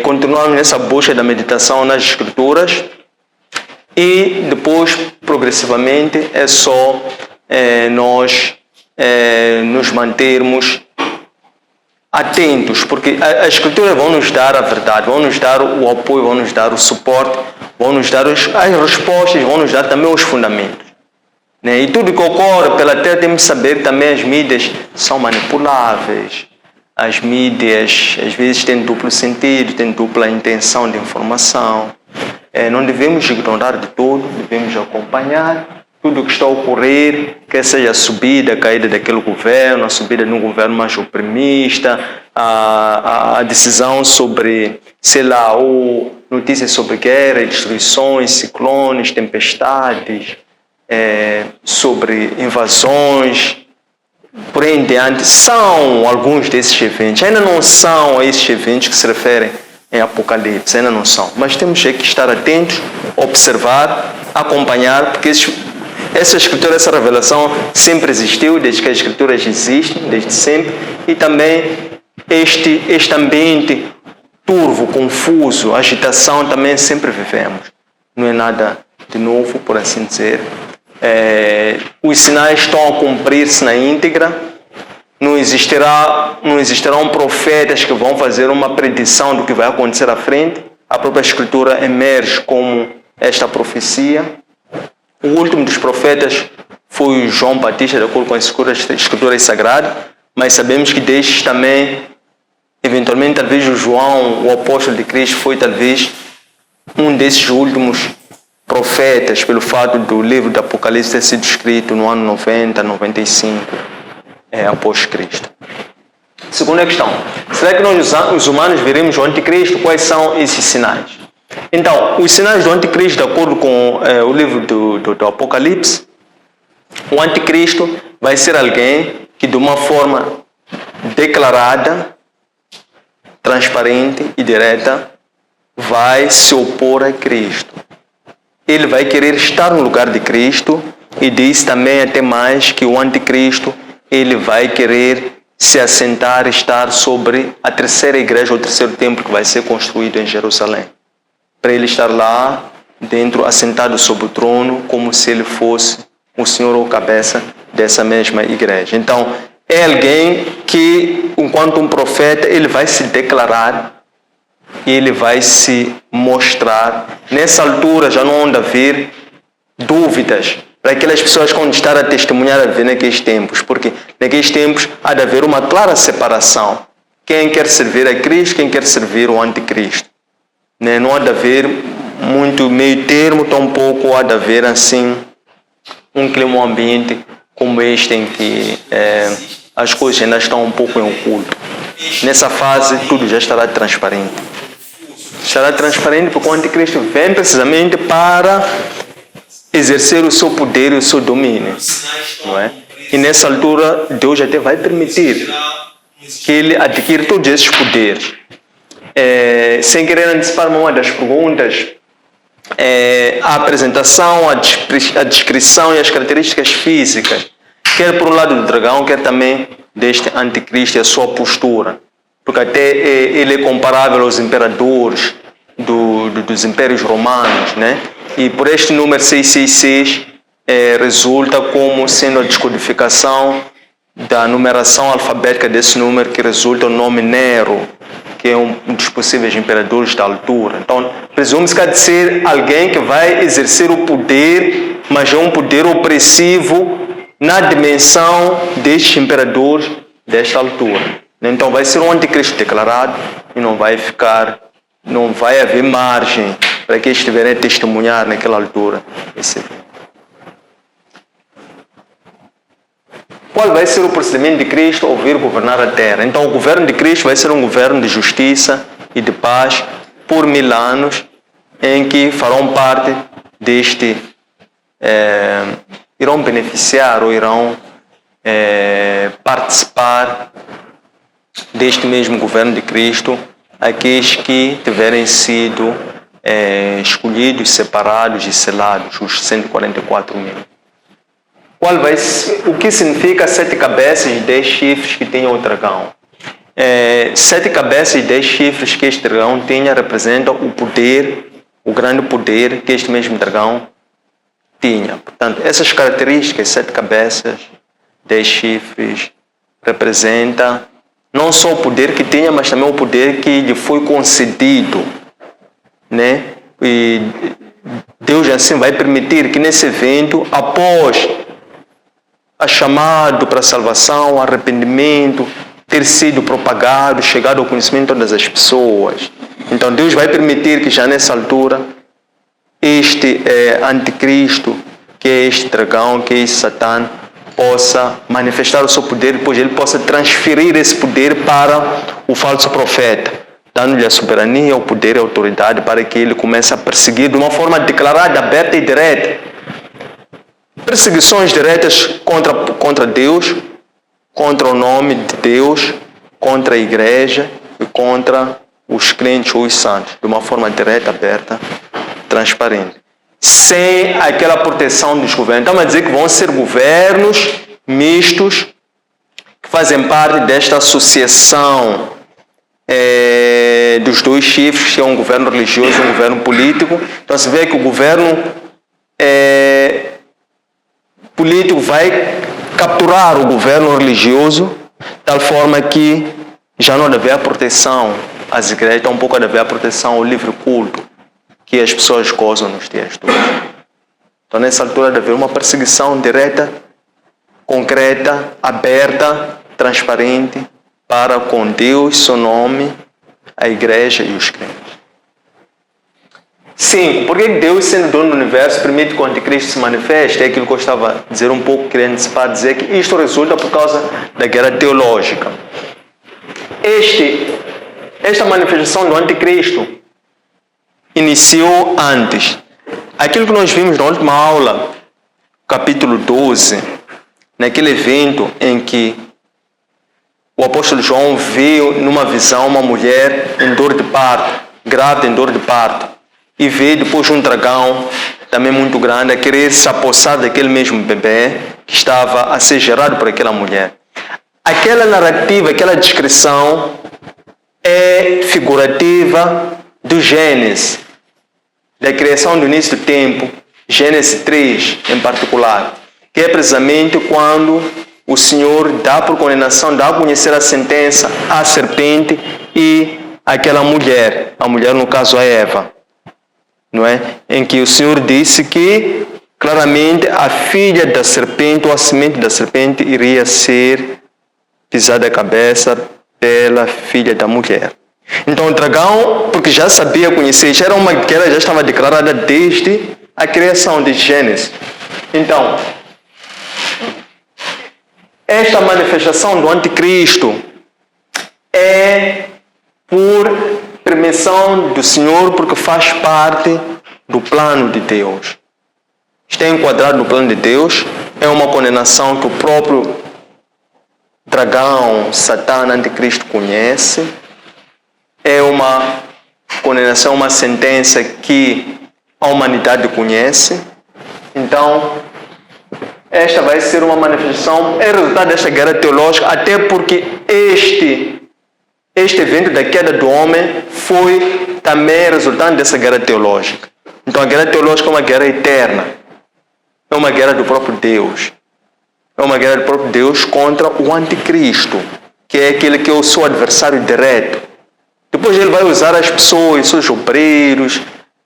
continuar nessa busca da meditação nas Escrituras e depois, progressivamente, é só nós nos mantermos atentos, porque as Escrituras vão nos dar a verdade, vão nos dar o apoio, vão nos dar o suporte, vão nos dar as respostas, vão nos dar também os fundamentos. Né? E tudo que ocorre pela terra temos que saber que também as mídias são manipuláveis. As mídias às vezes têm duplo sentido, têm dupla intenção de informação. Não devemos ignorar de todo, devemos acompanhar tudo o que está a ocorrer, quer seja a subida, a caída daquele governo, a subida de um governo mais oprimista, a decisão sobre, sei lá, ou notícias sobre guerra, destruições, ciclones, tempestades, sobre invasões, por aí em diante, são alguns desses eventos. Ainda não são esses eventos que se referem em Apocalipse, ainda não são. Mas temos que estar atentos, observar, acompanhar, porque essa escritura, essa revelação sempre existiu, desde que as escrituras existem, desde sempre, e também este ambiente turvo, confuso, agitação também sempre vivemos. Não é nada de novo, por assim dizer. Os sinais estão a cumprir-se na íntegra. Não existirão profetas que vão fazer uma predição do que vai acontecer à frente. A própria Escritura emerge como esta profecia. O último dos profetas foi João Batista, de acordo com as Escrituras Sagradas, mas sabemos que destes também, eventualmente, talvez o João, o apóstolo de Cristo, foi talvez um desses últimos profetas, pelo fato do livro do Apocalipse ter sido escrito no ano 90, 95, após Cristo. Segunda questão, será que nós, os humanos, veremos o anticristo? Quais são esses sinais? Então, os sinais do anticristo, de acordo com o livro do Apocalipse, o anticristo vai ser alguém que, de uma forma declarada, transparente e direta, vai se opor a Cristo. Ele vai querer estar no lugar de Cristo e diz também até mais que o anticristo, ele vai querer se assentar, estar sobre a terceira igreja, o terceiro templo que vai ser construído em Jerusalém. Para ele estar lá dentro, assentado sobre o trono, como se ele fosse o senhor ou cabeça dessa mesma igreja. Então, é alguém que, enquanto um profeta, ele vai se declarar e ele vai se mostrar. Nessa altura já não há de haver dúvidas para aquelas pessoas que vão estar a testemunhar a ver naqueles tempos, porque naqueles tempos há de haver uma clara separação. Quem quer servir a Cristo, quem quer servir o anticristo. Não há de haver muito meio termo, tampouco há de haver assim um clima, um ambiente como este em que as coisas ainda estão um pouco em oculto. Nessa fase tudo já estará transparente. Estará transparente porque o anticristo vem precisamente para exercer o seu poder e o seu domínio. Não é? E nessa altura Deus até vai permitir que ele adquira todos esses poderes. Sem querer antecipar uma das perguntas, a apresentação, a descrição e as características físicas, quer por um lado do dragão, quer também deste anticristo e a sua postura, porque até ele é comparável aos imperadores dos impérios romanos, né? E por este número 666 resulta como sendo a descodificação da numeração alfabética desse número, que resulta o nome Nero, que é um dos possíveis imperadores da altura. Então, presume-se que há de ser alguém que vai exercer o poder, mas é um poder opressivo na dimensão destes imperadores desta altura. Então, vai ser um anticristo declarado e não vai haver margem para que estiverem a testemunhar naquela altura esse evento. Qual vai ser o procedimento de Cristo ao vir governar a terra? Então, o governo de Cristo vai ser um governo de justiça e de paz por 1000 anos, em que farão parte deste, irão beneficiar ou irão participar deste mesmo governo de Cristo aqueles que tiverem sido escolhidos, separados e selados, os 144 mil. O que significa 7 cabeças e 10 chifres que tinha o dragão? 7 cabeças e 10 chifres que este dragão tinha representam o poder, o grande poder que este mesmo dragão tinha. Portanto, essas características, 7 cabeças, 10 chifres, representa não só o poder que tinha, mas também o poder que lhe foi concedido, né? E Deus assim vai permitir que nesse evento, após a chamado para a salvação, arrependimento, ter sido propagado, chegado ao conhecimento de todas as pessoas. Então Deus vai permitir que já nessa altura, este anticristo, que é este dragão, que é este Satã, possa manifestar o seu poder, depois ele possa transferir esse poder para o falso profeta, dando-lhe a soberania, o poder e a autoridade para que ele comece a perseguir de uma forma declarada, aberta e direta. Perseguições diretas contra Deus, contra o nome de Deus, contra a igreja e contra os crentes ou os santos, de uma forma direta, aberta, transparente. Sem aquela proteção dos governos. Estamos a dizer que vão ser governos mistos que fazem parte desta associação dos dois chifres, que é um governo religioso e um governo político. Então se vê que o governo político vai capturar o governo religioso, de tal forma que já não deve haver proteção às igrejas, tampouco deve haver proteção ao livre culto que as pessoas gozam nos dias de hoje. Então nessa altura deve haver uma perseguição direta, concreta, aberta, transparente, para com Deus, seu nome, a igreja e os crentes. 5. Por que Deus, sendo dono do universo, permite que o anticristo se manifeste? É aquilo que eu estava a dizer um pouco, querendo antecipar, dizer que isto resulta por causa da guerra teológica. Esta manifestação do anticristo iniciou antes. Aquilo que nós vimos na última aula, capítulo 12, naquele evento em que o apóstolo João viu numa visão uma mulher em dor de parto, grávida em dor de parto, e vê depois um dragão também muito grande a querer se apossar daquele mesmo bebê que estava a ser gerado por aquela mulher. Aquela narrativa, aquela descrição é figurativa do Gênesis, da criação do início do tempo, Gênesis 3 em particular, que é precisamente quando o Senhor dá por condenação, dá a conhecer a sentença à serpente e àquela mulher, a mulher no caso a Eva, não é? Em que o Senhor disse que claramente a filha da serpente ou a semente da serpente iria ser pisada a cabeça pela filha da mulher. Então o dragão, porque já sabia conhecer, já era uma guerra, já estava declarada desde a criação de Gênesis. Então, esta manifestação do anticristo é por permissão do Senhor, porque faz parte do plano de Deus. Está enquadrado no plano de Deus, é uma condenação que o próprio dragão, Satã, anticristo conhece, é uma condenação, uma sentença que a humanidade conhece. Então, esta vai ser uma manifestação, é resultado desta guerra teológica, até porque este evento da queda do homem foi também resultante dessa guerra teológica. Então a guerra teológica é uma guerra eterna, é uma guerra do próprio Deus, é uma guerra do próprio Deus contra o anticristo, que é aquele que é o seu adversário direto. Depois ele vai usar as pessoas, seus obreiros,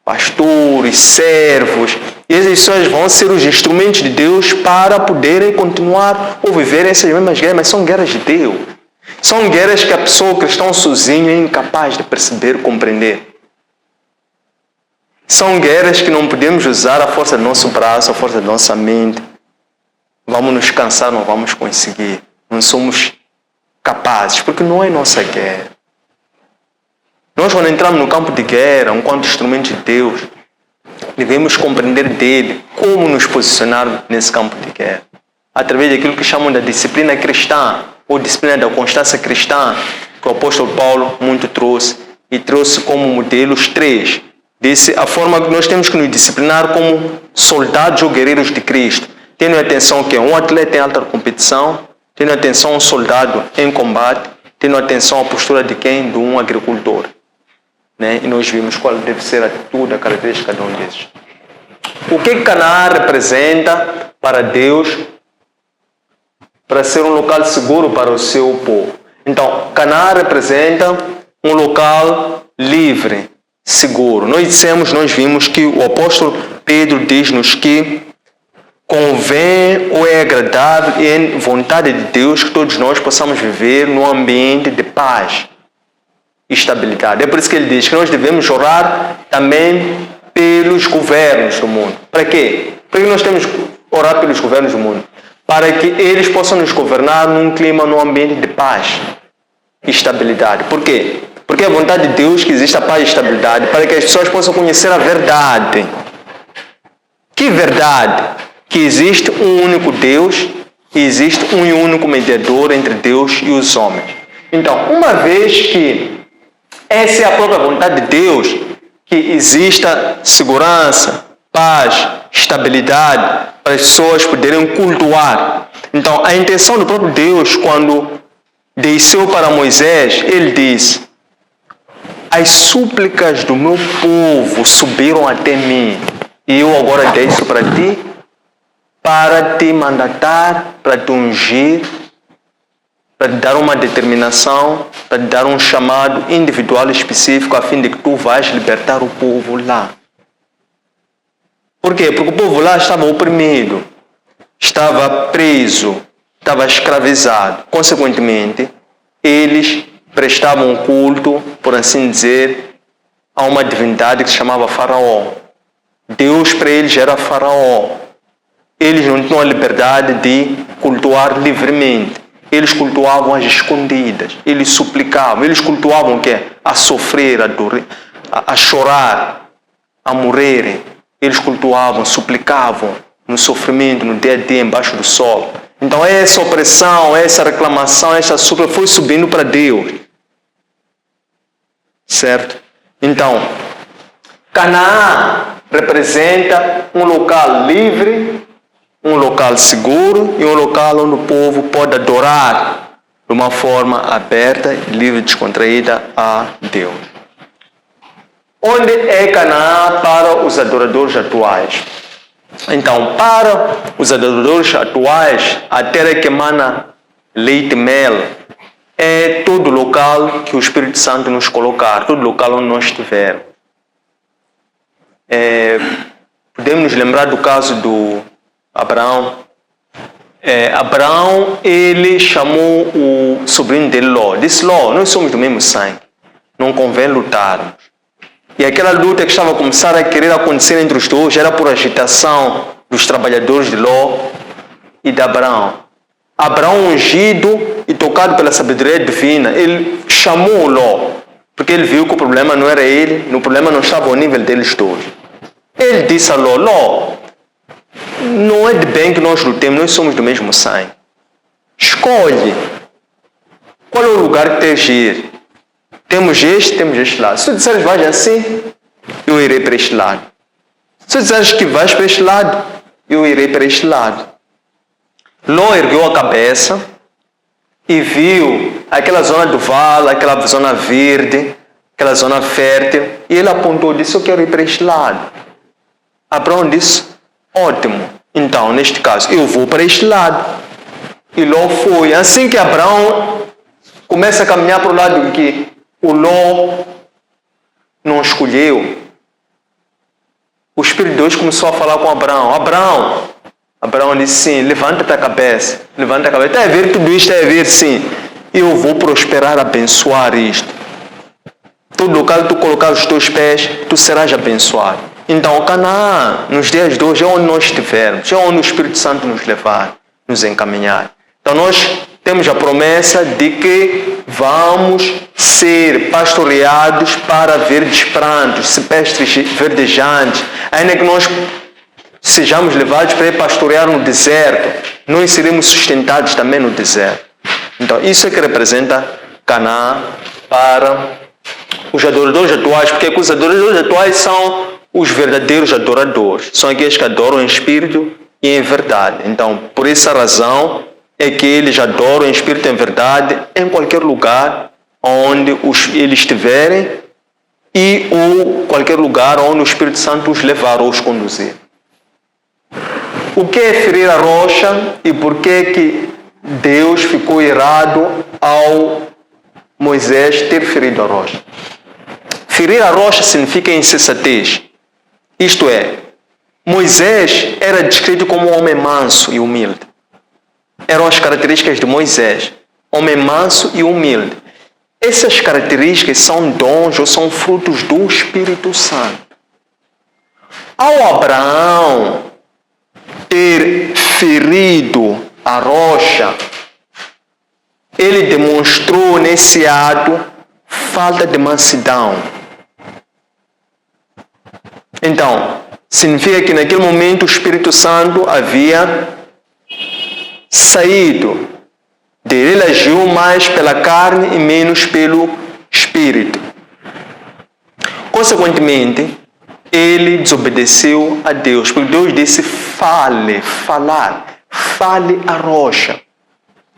pastores, servos, e essas pessoas vão ser os instrumentos de Deus para poderem continuar ou viver essas mesmas guerras, mas são guerras de Deus. São guerras que a pessoa cristã sozinha é incapaz de perceber, compreender. São guerras que não podemos usar a força do nosso braço, a força da nossa mente. Vamos nos cansar, não vamos conseguir. Não somos capazes, porque não é nossa guerra. Nós, quando entramos no campo de guerra, enquanto instrumento de Deus, devemos compreender dele como nos posicionar nesse campo de guerra. Através daquilo que chamam da disciplina cristã, ou disciplina da constância cristã, que o apóstolo Paulo muito trouxe, e trouxe como modelos 3. disse a forma que nós temos que nos disciplinar como soldados ou guerreiros de Cristo. Tendo atenção que um atleta em alta competição, tendo atenção um soldado em combate, tendo atenção à postura de quem? De um agricultor. Né? E nós vimos qual deve ser a atitude, a característica de um desses. O que Canaã representa para Deus, para ser um local seguro para o seu povo? Então, Canaã representa um local livre, seguro. Nós vimos que o apóstolo Pedro diz-nos que convém ou é agradável e é vontade de Deus que todos nós possamos viver num ambiente de paz e estabilidade. É por isso que ele diz que nós devemos orar também pelos governos do mundo. Para quê? Por que nós temos que orar pelos governos do mundo? Para que eles possam nos governar num clima, num ambiente de paz e estabilidade. Por quê? Porque é a vontade de Deus que exista paz e estabilidade para que as pessoas possam conhecer a verdade. Que verdade? Que existe um único Deus e existe um único mediador entre Deus e os homens. Então, uma vez que essa é a própria vontade de Deus, que exista segurança, paz, estabilidade, para as pessoas poderem cultuar. Então, a intenção do próprio Deus, quando desceu para Moisés, ele diz: as súplicas do meu povo subiram até mim, e eu agora desço para ti, para te mandatar, para te ungir, para te dar uma determinação, para te dar um chamado individual específico, a fim de que tu vais libertar o povo lá. Por quê? Porque o povo lá estava oprimido, estava preso, estava escravizado. Consequentemente, eles prestavam culto, por assim dizer, a uma divindade que se chamava Faraó. Deus para eles era Faraó. Eles não tinham a liberdade de cultuar livremente. Eles cultuavam às escondidas. Eles suplicavam. Eles cultuavam o quê? A sofrer, a chorar, a morrerem. Eles cultuavam, suplicavam no sofrimento, no dia a dia, embaixo do sol. Então essa opressão, essa reclamação, essa súplica foi subindo para Deus. Certo? Então, Canaã representa um local livre, um local seguro e um local onde o povo pode adorar de uma forma aberta, livre e descontraída a Deus. Onde é Canaã para os adoradores atuais? Então, para os adoradores atuais, a terra que emana leite e mel é todo local que o Espírito Santo nos colocar, todo local onde nós estivermos. Podemos nos lembrar do caso do Abraão. Abraão, ele chamou o sobrinho dele Ló. Disse: Ló, nós somos do mesmo sangue, não convém lutarmos. E aquela luta que estava a começar a querer acontecer entre os dois era por agitação dos trabalhadores de Ló e de Abraão. Abraão, ungido e tocado pela sabedoria divina, ele chamou Ló, porque ele viu que o problema não era ele, o problema não estava ao nível deles dois. Ele disse a Ló: Ló, não é de bem que nós lutemos, nós somos do mesmo sangue. Escolhe qual é o lugar que tens de ir. Temos este lado. Se tu disseres vais assim, eu irei para este lado. Se tu disseres que vais para este lado, eu irei para este lado. Ló ergueu a cabeça e viu aquela zona do vale, aquela zona verde, aquela zona fértil, e ele apontou e disse: eu quero ir para este lado. Abraão disse: ótimo, então neste caso eu vou para este lado. E Ló foi. Assim que Abraão começa a caminhar para o lado que o Ló não escolheu, o Espírito de Deus começou a falar com Abraão: Abraão disse: sim, levanta a cabeça, está a ver tudo isto, está a ver, sim, eu vou prosperar, abençoar isto. Todo lugar que tu colocar os teus pés, tu serás abençoado. Então, Canaã, nos dias de hoje, é onde nós estivermos, é onde o Espírito Santo nos levar, nos encaminhar. Então, nós temos a promessa de que vamos ser pastoreados para verdes prantos, ciprestes verdejantes, ainda que nós sejamos levados para ir pastorear no deserto, nós seremos sustentados também no deserto. Então, isso é que representa Canaã para os adoradores atuais, porque os adoradores atuais são os verdadeiros adoradores, são aqueles que adoram em espírito e em verdade. Então, por essa razão é que eles adoram em espírito e em verdade em qualquer lugar onde eles estiverem e ou qualquer lugar onde o Espírito Santo os levar ou os conduzir. O que é ferir a rocha e por que Deus ficou irado ao Moisés ter ferido a rocha? Ferir a rocha significa insensatez. Isto é, Moisés era descrito como um homem manso e humilde. Eram as características de Moisés, homem manso e humilde. Essas características são dons ou são frutos do Espírito Santo. Ao Abraão ter ferido a rocha, ele demonstrou nesse ato falta de mansidão. Então, significa que naquele momento o Espírito Santo havia saído dele. Ele agiu mais pela carne e menos pelo Espírito. Consequentemente, ele desobedeceu a Deus, porque Deus disse: fale a rocha.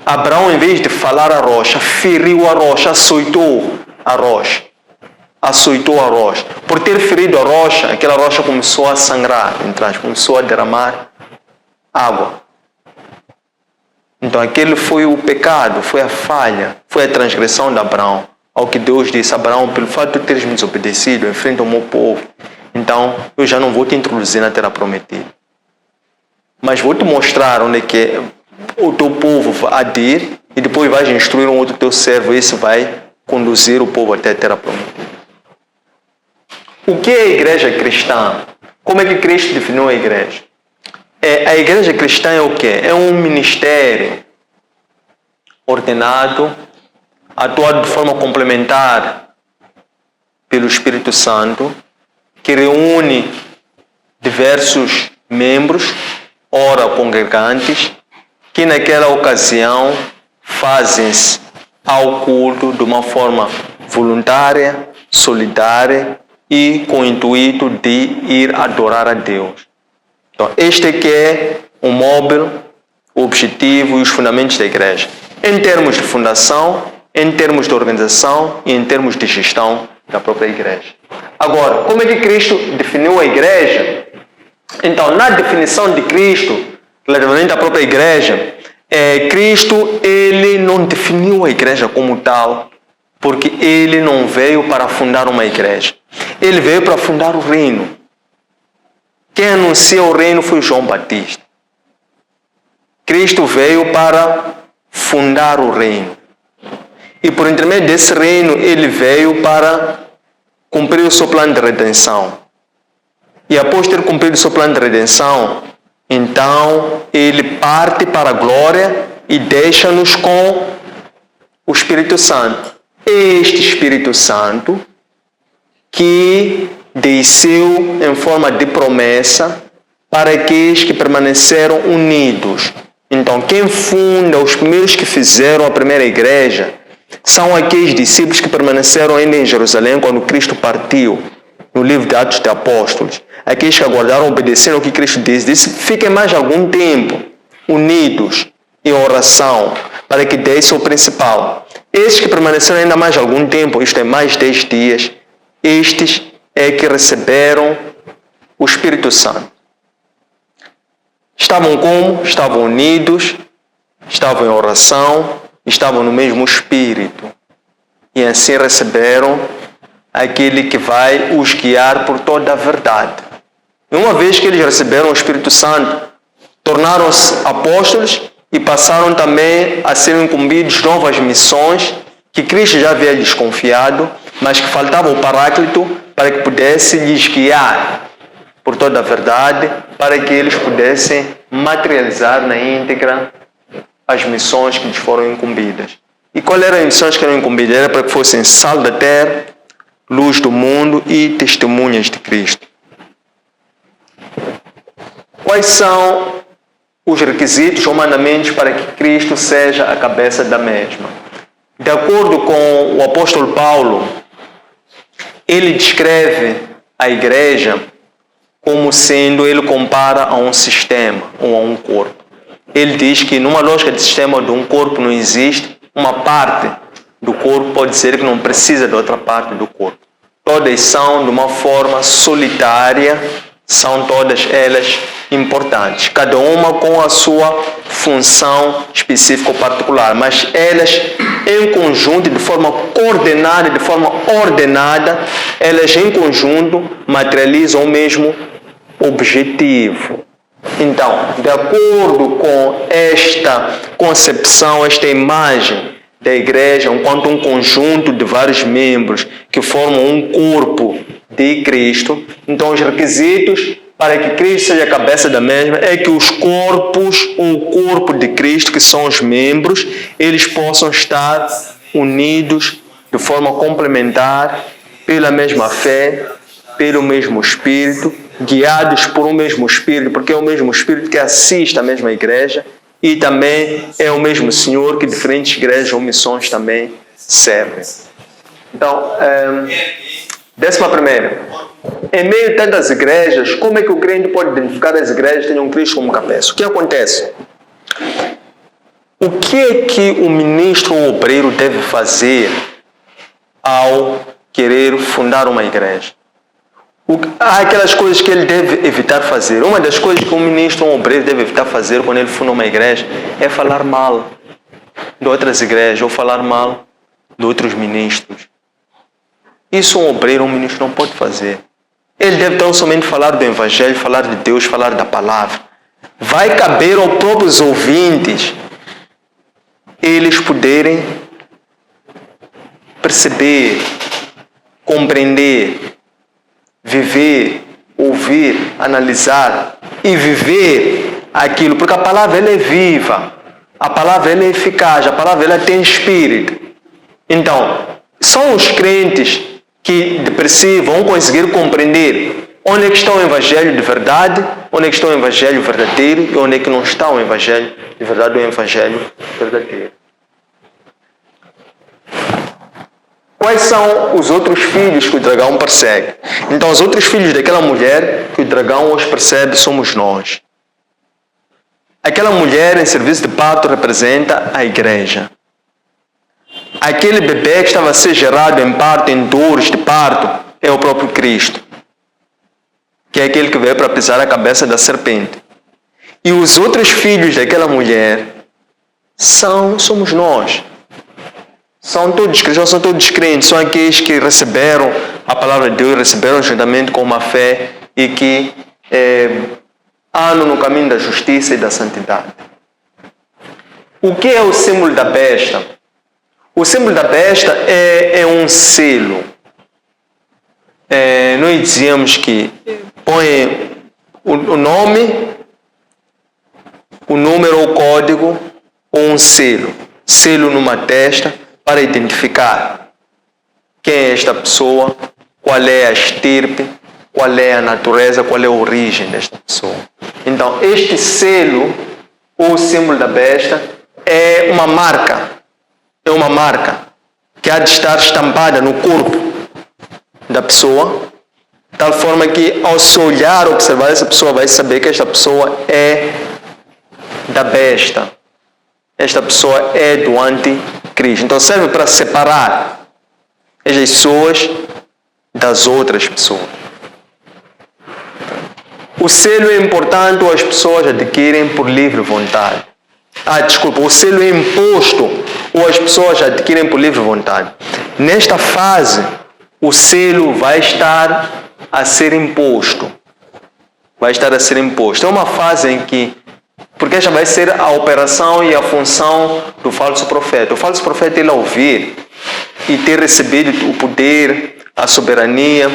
Abraão, em vez de falar a rocha, feriu a rocha, açoitou a rocha. Por ter ferido a rocha, aquela rocha começou a sangrar, começou a derramar água. Então aquele foi o pecado, foi a falha, foi a transgressão de Abraão. Ao que Deus disse: Abraão, pelo fato de teres me desobedecido, enfrenta o meu povo, então eu já não vou te introduzir na terra prometida. Mas vou te mostrar onde é que o teu povo há de ir, e depois vais instruir um outro teu servo, e esse vai conduzir o povo até a terra prometida. O que é a igreja cristã? Como é que Cristo definiu a igreja? A igreja cristã é o quê? É um ministério ordenado, atuado de forma complementar pelo Espírito Santo, que reúne diversos membros, ora congregantes, que naquela ocasião fazem-se ao culto de uma forma voluntária, solidária e com o intuito de ir adorar a Deus. Então, este aqui é o móvel, o objetivo e os fundamentos da igreja, em termos de fundação, em termos de organização e em termos de gestão da própria igreja. Agora, como é que Cristo definiu a igreja? Então, na definição de Cristo, relativamente à própria igreja, Cristo ele não definiu a igreja como tal, porque ele não veio para fundar uma igreja. Ele veio para fundar o reino. Quem anuncia o reino foi João Batista. Cristo veio para fundar o reino. E por intermédio desse reino, ele veio para cumprir o seu plano de redenção. E após ter cumprido o seu plano de redenção, então ele parte para a glória e deixa-nos com o Espírito Santo. Este Espírito Santo que desceu em forma de promessa para aqueles que permaneceram unidos. Então, quem funda, os primeiros que fizeram a primeira igreja, são aqueles discípulos que permaneceram ainda em Jerusalém quando Cristo partiu, no livro de Atos de Apóstolos. Aqueles que aguardaram, obedeceram ao que Cristo disse, fiquem mais algum tempo unidos em oração, para que desça o principal. Esses que permaneceram ainda mais algum tempo, isto é, mais 10 dias, estes é que receberam o Espírito Santo. Estavam como? Estavam unidos, estavam em oração, estavam no mesmo Espírito. E assim receberam aquele que vai os guiar por toda a verdade. E uma vez que eles receberam o Espírito Santo, tornaram-se apóstolos e passaram também a ser incumbidos de novas missões que Cristo já havia lhes confiado, mas que faltava o Paráclito para que pudesse lhes guiar por toda a verdade, para que eles pudessem materializar na íntegra as missões que lhes foram incumbidas. E qual eram as missões que eram incumbidas? Era para que fossem sal da terra, luz do mundo e testemunhas de Cristo. Quais são os requisitos ou mandamentos para que Cristo seja a cabeça da mesma? De acordo com o apóstolo Paulo, ele descreve a igreja como sendo, ele compara a um sistema ou a um corpo. Ele diz que numa lógica de sistema de um corpo não existe uma parte do corpo, pode ser que não precisa de outra parte do corpo. Todas são de uma forma solitária, são todas elas importantes, cada uma com a sua função específica ou particular, mas elas em conjunto, de forma coordenada, de forma ordenada, elas em conjunto materializam o mesmo objetivo. Então, de acordo com esta concepção, esta imagem da igreja enquanto um conjunto de vários membros que formam um corpo de Cristo, então os requisitos para que Cristo seja a cabeça da mesma é que os corpos, o corpo de Cristo, que são os membros, eles possam estar unidos de forma complementar, pela mesma fé, pelo mesmo Espírito, guiados por um mesmo Espírito, porque é o mesmo Espírito que assiste a mesma igreja e também é o mesmo Senhor que diferentes igrejas ou missões também servem. Então, 11ª, em meio a tantas igrejas, como é que o crente pode identificar as igrejas que tenham Cristo como cabeça? O que acontece? O que é que o ministro ou obreiro deve fazer ao querer fundar uma igreja? Há aquelas coisas que ele deve evitar fazer. Uma das coisas que um ministro ou um obreiro deve evitar fazer quando ele funda uma igreja é falar mal de outras igrejas ou falar mal de outros ministros. Isso um obreiro ou um ministro não pode fazer. Ele deve tão somente falar do Evangelho, falar de Deus, falar da palavra. Vai caber aos próprios ouvintes eles poderem perceber, compreender, viver, ouvir, analisar e viver aquilo, porque a palavra ela é viva, a palavra ela é eficaz, a palavra ela tem espírito. Então, são os crentes que de per si vão conseguir compreender onde é que está o Evangelho de verdade, onde é que está o Evangelho verdadeiro e onde é que não está o Evangelho de verdade ou o Evangelho verdadeiro. Quais são os outros filhos que o dragão persegue? Então, os outros filhos daquela mulher que o dragão os persegue somos nós. Aquela mulher em serviço de parto representa a igreja. Aquele bebê que estava a ser gerado em parto, em dores de parto, é o próprio Cristo, que é aquele que veio para pisar a cabeça da serpente. E os outros filhos daquela mulher somos nós. São todos cristãos, são todos crentes, são aqueles que receberam a palavra de Deus, receberam juntamente com uma fé e que andam no caminho da justiça e da santidade. O que é o símbolo da besta? O símbolo da besta é um selo. Nós dizíamos que põe o nome, o número ou código ou um selo. Selo numa testa para identificar quem é esta pessoa, qual é a estirpe, qual é a natureza, qual é a origem desta pessoa. Então, este selo, ou símbolo da besta, é uma marca que há de estar estampada no corpo da pessoa, de tal forma que ao se olhar, observar essa pessoa, vai saber que esta pessoa é da besta. Esta pessoa é do anticristo. Então serve para separar as pessoas das outras pessoas. O selo é importante ou as pessoas adquirem por livre vontade. O selo é imposto ou as pessoas adquirem por livre vontade. Nesta fase, o selo vai estar a ser imposto. É uma fase em que, porque esta vai ser a operação e a função do falso profeta. O falso profeta, ele ao ouvir e ter recebido o poder, a soberania,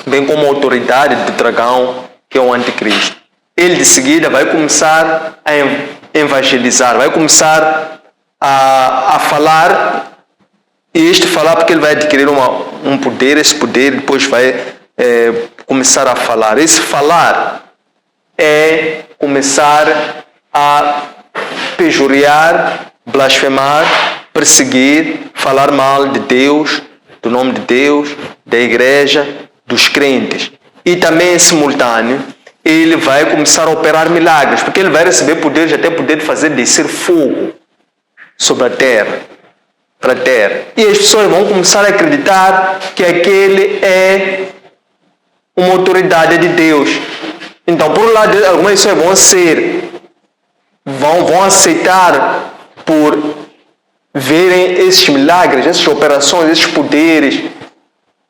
bem como a autoridade do dragão, que é o anticristo, ele de seguida vai começar a evangelizar, vai começar a falar, e este falar porque ele vai adquirir um poder, esse poder depois vai começar a falar. Esse falar é começar a pejoriar, blasfemar, perseguir, falar mal de Deus, do nome de Deus, da igreja, dos crentes. E também, em simultâneo, ele vai começar a operar milagres, porque ele vai receber poderes, até poder de fazer descer fogo sobre a terra, para a terra. E as pessoas vão começar a acreditar que aquele é uma autoridade de Deus. Então, por um lado, algumas pessoas vão aceitar por verem esses milagres, essas operações, esses poderes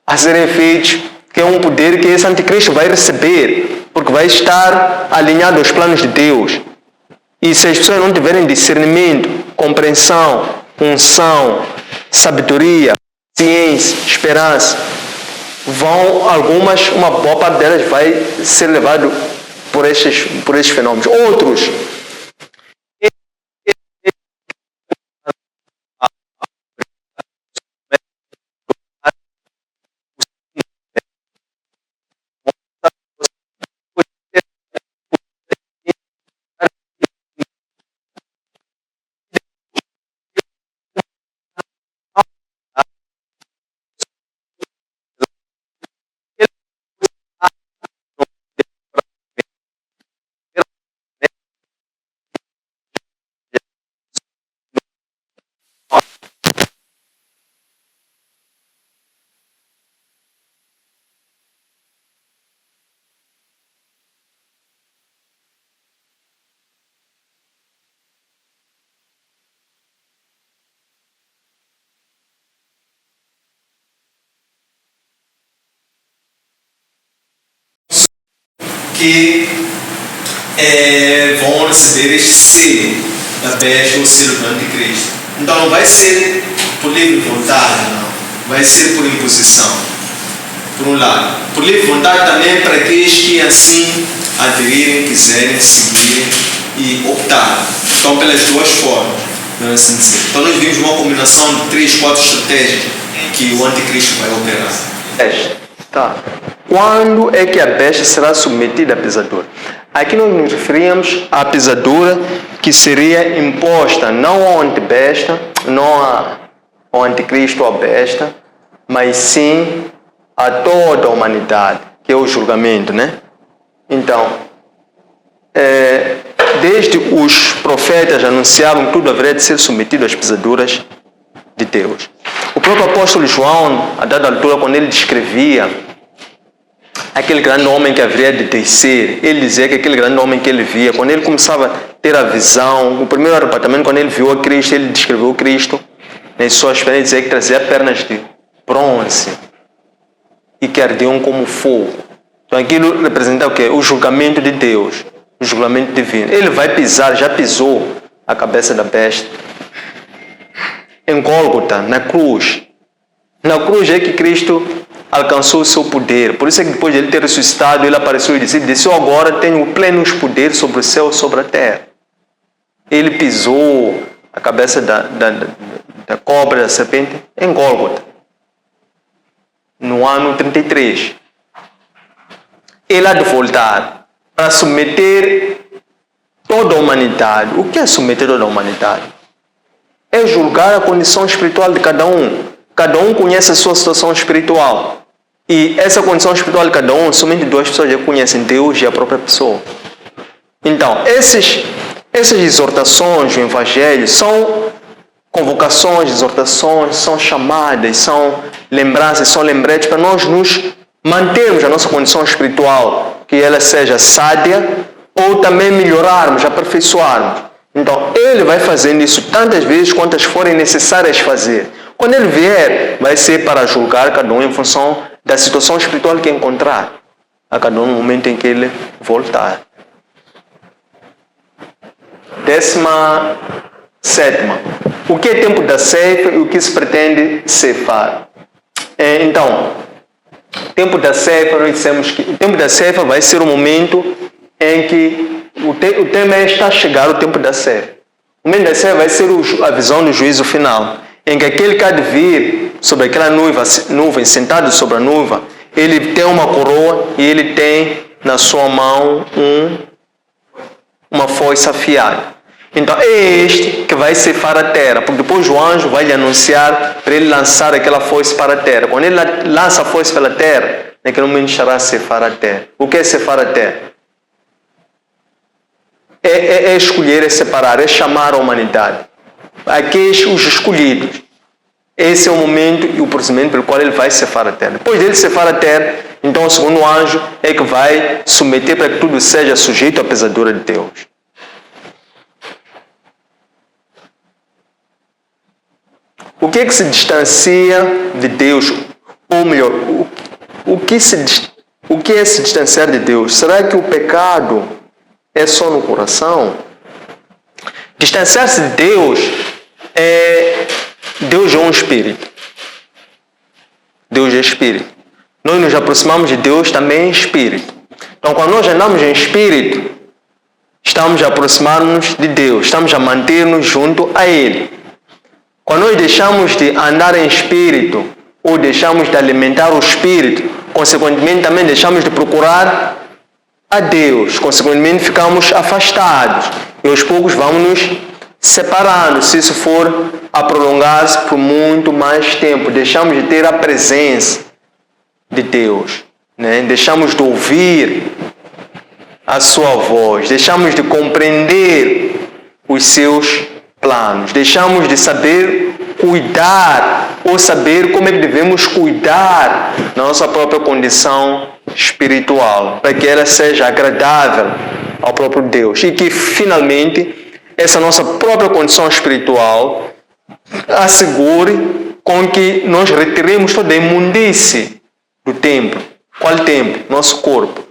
a serem feitos, que é um poder que esse anticristo vai receber, porque vai estar alinhado aos planos de Deus. E se as pessoas não tiverem discernimento, compreensão, unção, sabedoria, ciência, esperança, uma boa parte delas vai ser levado por esses fenômenos. Outros que vão receber este selo da besta ou selo do anticristo. Então não vai ser por livre vontade, não. Vai ser por imposição, por um lado. Por livre vontade também para aqueles que assim aderirem, quiserem seguir e optar. Então pelas duas formas, não é assim dizer. Então nós vimos uma combinação de 3, 4 estratégias que o anticristo vai operar. Tá. Quando é que a besta será submetida à pisadura? Aqui nós nos referimos à pisadura que seria imposta não ao antibesta, não ao anticristo ou à besta, mas sim a toda a humanidade, que é o julgamento, né? Então, desde os profetas anunciavam que tudo haveria de ser submetido às pisaduras de Deus. O próprio apóstolo João, a dada altura, quando ele descrevia aquele grande homem que haveria de descer, ele dizia que aquele grande homem que ele via, quando ele começava a ter a visão, o primeiro arrebatamento, quando ele viu a Cristo, ele descreveu Cristo nas suas pernas, dizia que trazia pernas de bronze e que ardiam como fogo. Então aquilo representa o quê? O julgamento de Deus, o julgamento divino. Ele vai pisar, já pisou a cabeça da besta em Gólgota, na cruz. Na cruz é que Cristo alcançou o seu poder. Por isso é que depois de ele ter ressuscitado, ele apareceu e disse: eu agora tenho plenos poderes sobre o céu e sobre a terra. Ele pisou a cabeça da cobra, da serpente, em Gólgota, no ano 33. Ele há de voltar para submeter toda a humanidade. O que é submeter toda a humanidade? É julgar a condição espiritual de cada um. Cada um conhece a sua situação espiritual. E essa condição espiritual de cada um, somente duas pessoas já conhecem: Deus e a própria pessoa. Então, essas exortações do Evangelho são convocações, exortações, são chamadas, são lembranças, são lembretes para nós nos mantermos a nossa condição espiritual, que ela seja sádia, ou também melhorarmos, aperfeiçoarmos. Então, ele vai fazendo isso tantas vezes quantas forem necessárias fazer. Quando ele vier, vai ser para julgar cada um em função da situação espiritual que encontrar, a cada um no momento em que ele voltar. 17ª. O que é tempo da ceifa e o que se pretende ceifar? Então, tempo da ceifa, nós dissemos que o tempo da ceifa vai ser o momento em que o tema é: está a chegar o tempo da ceifa. O momento da ceifa vai ser a visão do juízo final, em que aquele que há de vir sobre aquela nuvem, sentado sobre a nuvem, ele tem uma coroa e ele tem na sua mão uma foice afiada. Então é este que vai cefar a terra, porque depois o anjo vai lhe anunciar para ele lançar aquela foice para a terra. Quando ele lança a foice pela terra, naquele momento estará cefar a terra. O que é cefar a terra? É escolher, é separar, é chamar a humanidade. Aqueles os escolhidos. Esse é o momento e o procedimento pelo qual ele vai cefar a terra. Depois dele cefar a terra, então o segundo anjo é que vai submeter para que tudo seja sujeito à pesadura de Deus. O que é que se distancia de Deus? Ou melhor, o que é se distanciar de Deus? Será que o pecado é só no coração? Distanciar-se de Deus Deus é um espírito. Deus é espírito. Nós nos aproximamos de Deus também em espírito. Então, quando nós andamos em espírito, estamos a aproximar-nos de Deus, estamos a manter-nos junto a Ele. Quando nós deixamos de andar em espírito, ou deixamos de alimentar o espírito, consequentemente também deixamos de procurar a Deus, consequentemente ficamos afastados e aos poucos vamos nos separando. Se isso for a prolongar-se por muito mais tempo, deixamos de ter a presença de Deus, né? Deixamos de ouvir a sua voz, deixamos de compreender os seus planos, deixamos de saber cuidar ou saber como é que devemos cuidar da nossa própria condição espiritual, para que ela seja agradável ao próprio Deus e que finalmente essa nossa própria condição espiritual assegure com que nós retiremos toda a imundície do templo. Qual templo? Nosso corpo.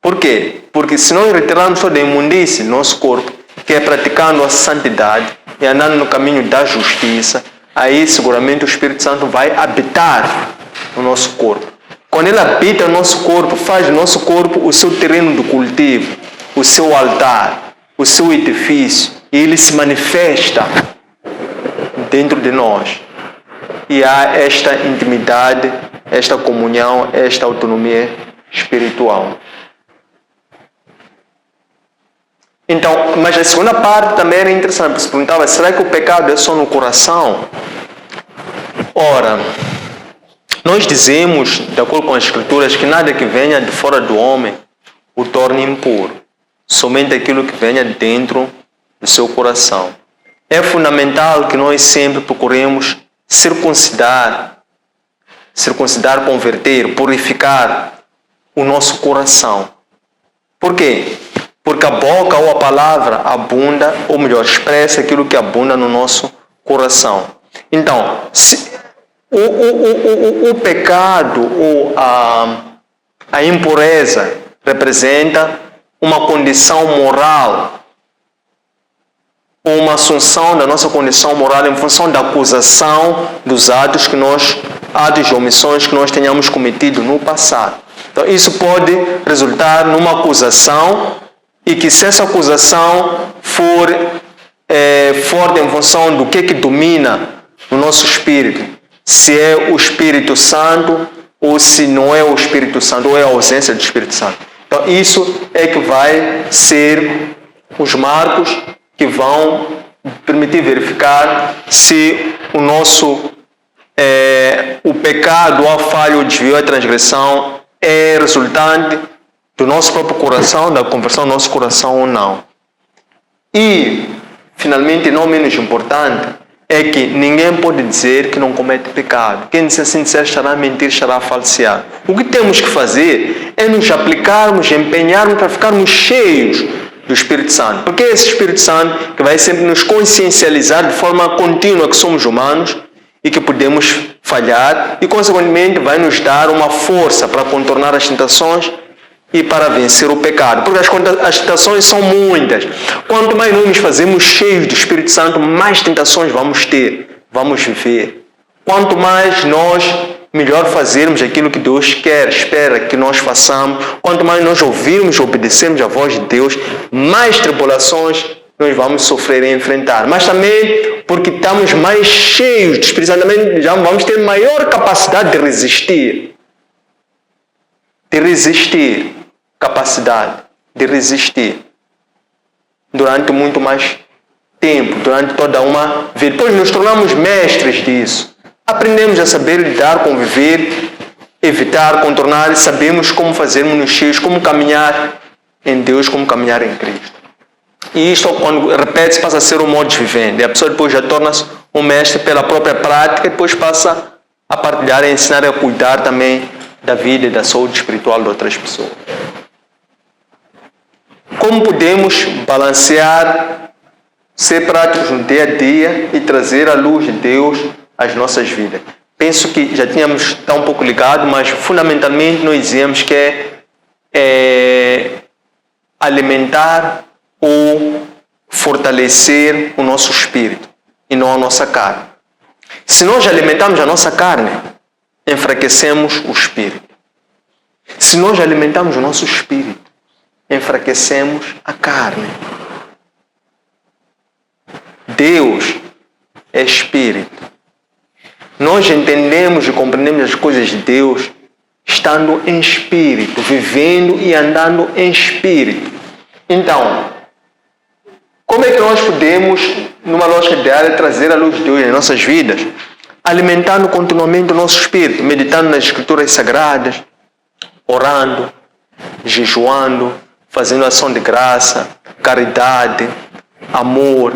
Por quê? Porque se nós retirarmos toda a imundície do nosso corpo, que é praticando a santidade e andando no caminho da justiça, aí seguramente o Espírito Santo vai habitar no nosso corpo. Quando ele habita no nosso corpo, faz do nosso corpo o seu terreno de cultivo, o seu altar, o seu edifício, e ele se manifesta dentro de nós. E há esta intimidade, esta comunhão, esta autonomia espiritual. Então, mas a segunda parte também era interessante, porque se perguntava, será que o pecado é só no coração? Ora, nós dizemos, de acordo com as Escrituras, que nada que venha de fora do homem o torne impuro. Somente aquilo que venha dentro do seu coração. É fundamental que nós sempre procuremos circuncidar, converter, purificar o nosso coração. Por quê? Porque a boca ou a palavra abunda, ou melhor, expressa aquilo que abunda no nosso coração. Então, o pecado ou a impureza representa uma condição moral, ou uma assunção da nossa condição moral em função da acusação dos atos e omissões que nós tenhamos cometido no passado. Então, isso pode resultar numa acusação e que se essa acusação for forte em função do que domina no nosso espírito, se é o Espírito Santo ou se não é o Espírito Santo, ou é a ausência do Espírito Santo. Então, isso é que vai ser os marcos que vão permitir verificar se o pecado, a falha, o desvio, a transgressão é resultante do nosso próprio coração, da conversão do nosso coração ou não. E, finalmente, não menos importante, é que ninguém pode dizer que não comete pecado. Quem assim disser estará a mentir, estará a falsear. O que temos que fazer é nos aplicarmos, empenharmos para ficarmos cheios do Espírito Santo. Porque é esse Espírito Santo que vai sempre nos consciencializar de forma contínua que somos humanos e que podemos falhar e, consequentemente, vai nos dar uma força para contornar as tentações e para vencer o pecado. Porque as tentações são muitas. Quanto mais nós nos fazemos cheios do Espírito Santo, mais tentações vamos ter, vamos viver. Quanto mais nós melhor fazermos aquilo que Deus quer, espera que nós façamos, quanto mais nós ouvirmos e obedecermos a voz de Deus, mais tribulações nós vamos sofrer e enfrentar. Mas também porque estamos mais cheios do Espírito Santo, também já vamos ter maior capacidade de resistir. Capacidade de resistir. durante muito mais tempo, durante toda uma vida. Depois nos tornamos mestres disso. Aprendemos a saber lidar, conviver, evitar, contornar, e sabemos como fazermos nos cheios, como caminhar em Deus, como caminhar em Cristo. E isto, quando repete-se, passa a ser um modo de viver. E a pessoa depois já torna-se um mestre pela própria prática, e depois passa a partilhar, a ensinar e a cuidar também da vida e da saúde espiritual de outras pessoas. Como podemos balancear, ser práticos no dia a dia e trazer a luz de Deus às nossas vidas? Penso que já tínhamos estado um pouco ligado, mas fundamentalmente nós dizemos que é alimentar ou fortalecer o nosso espírito e não a nossa carne. Se nós alimentarmos a nossa carne, enfraquecemos o espírito. Se nós alimentarmos o nosso espírito, enfraquecemos a carne. Deus é espírito. Nós entendemos e compreendemos as coisas de Deus estando em espírito, vivendo e andando em espírito. Então, como é que nós podemos, numa lógica diária, trazer a luz de Deus em nossas vidas? Alimentando continuamente o nosso espírito, meditando nas Escrituras Sagradas, orando, jejuando, fazendo ação de graça, caridade, amor,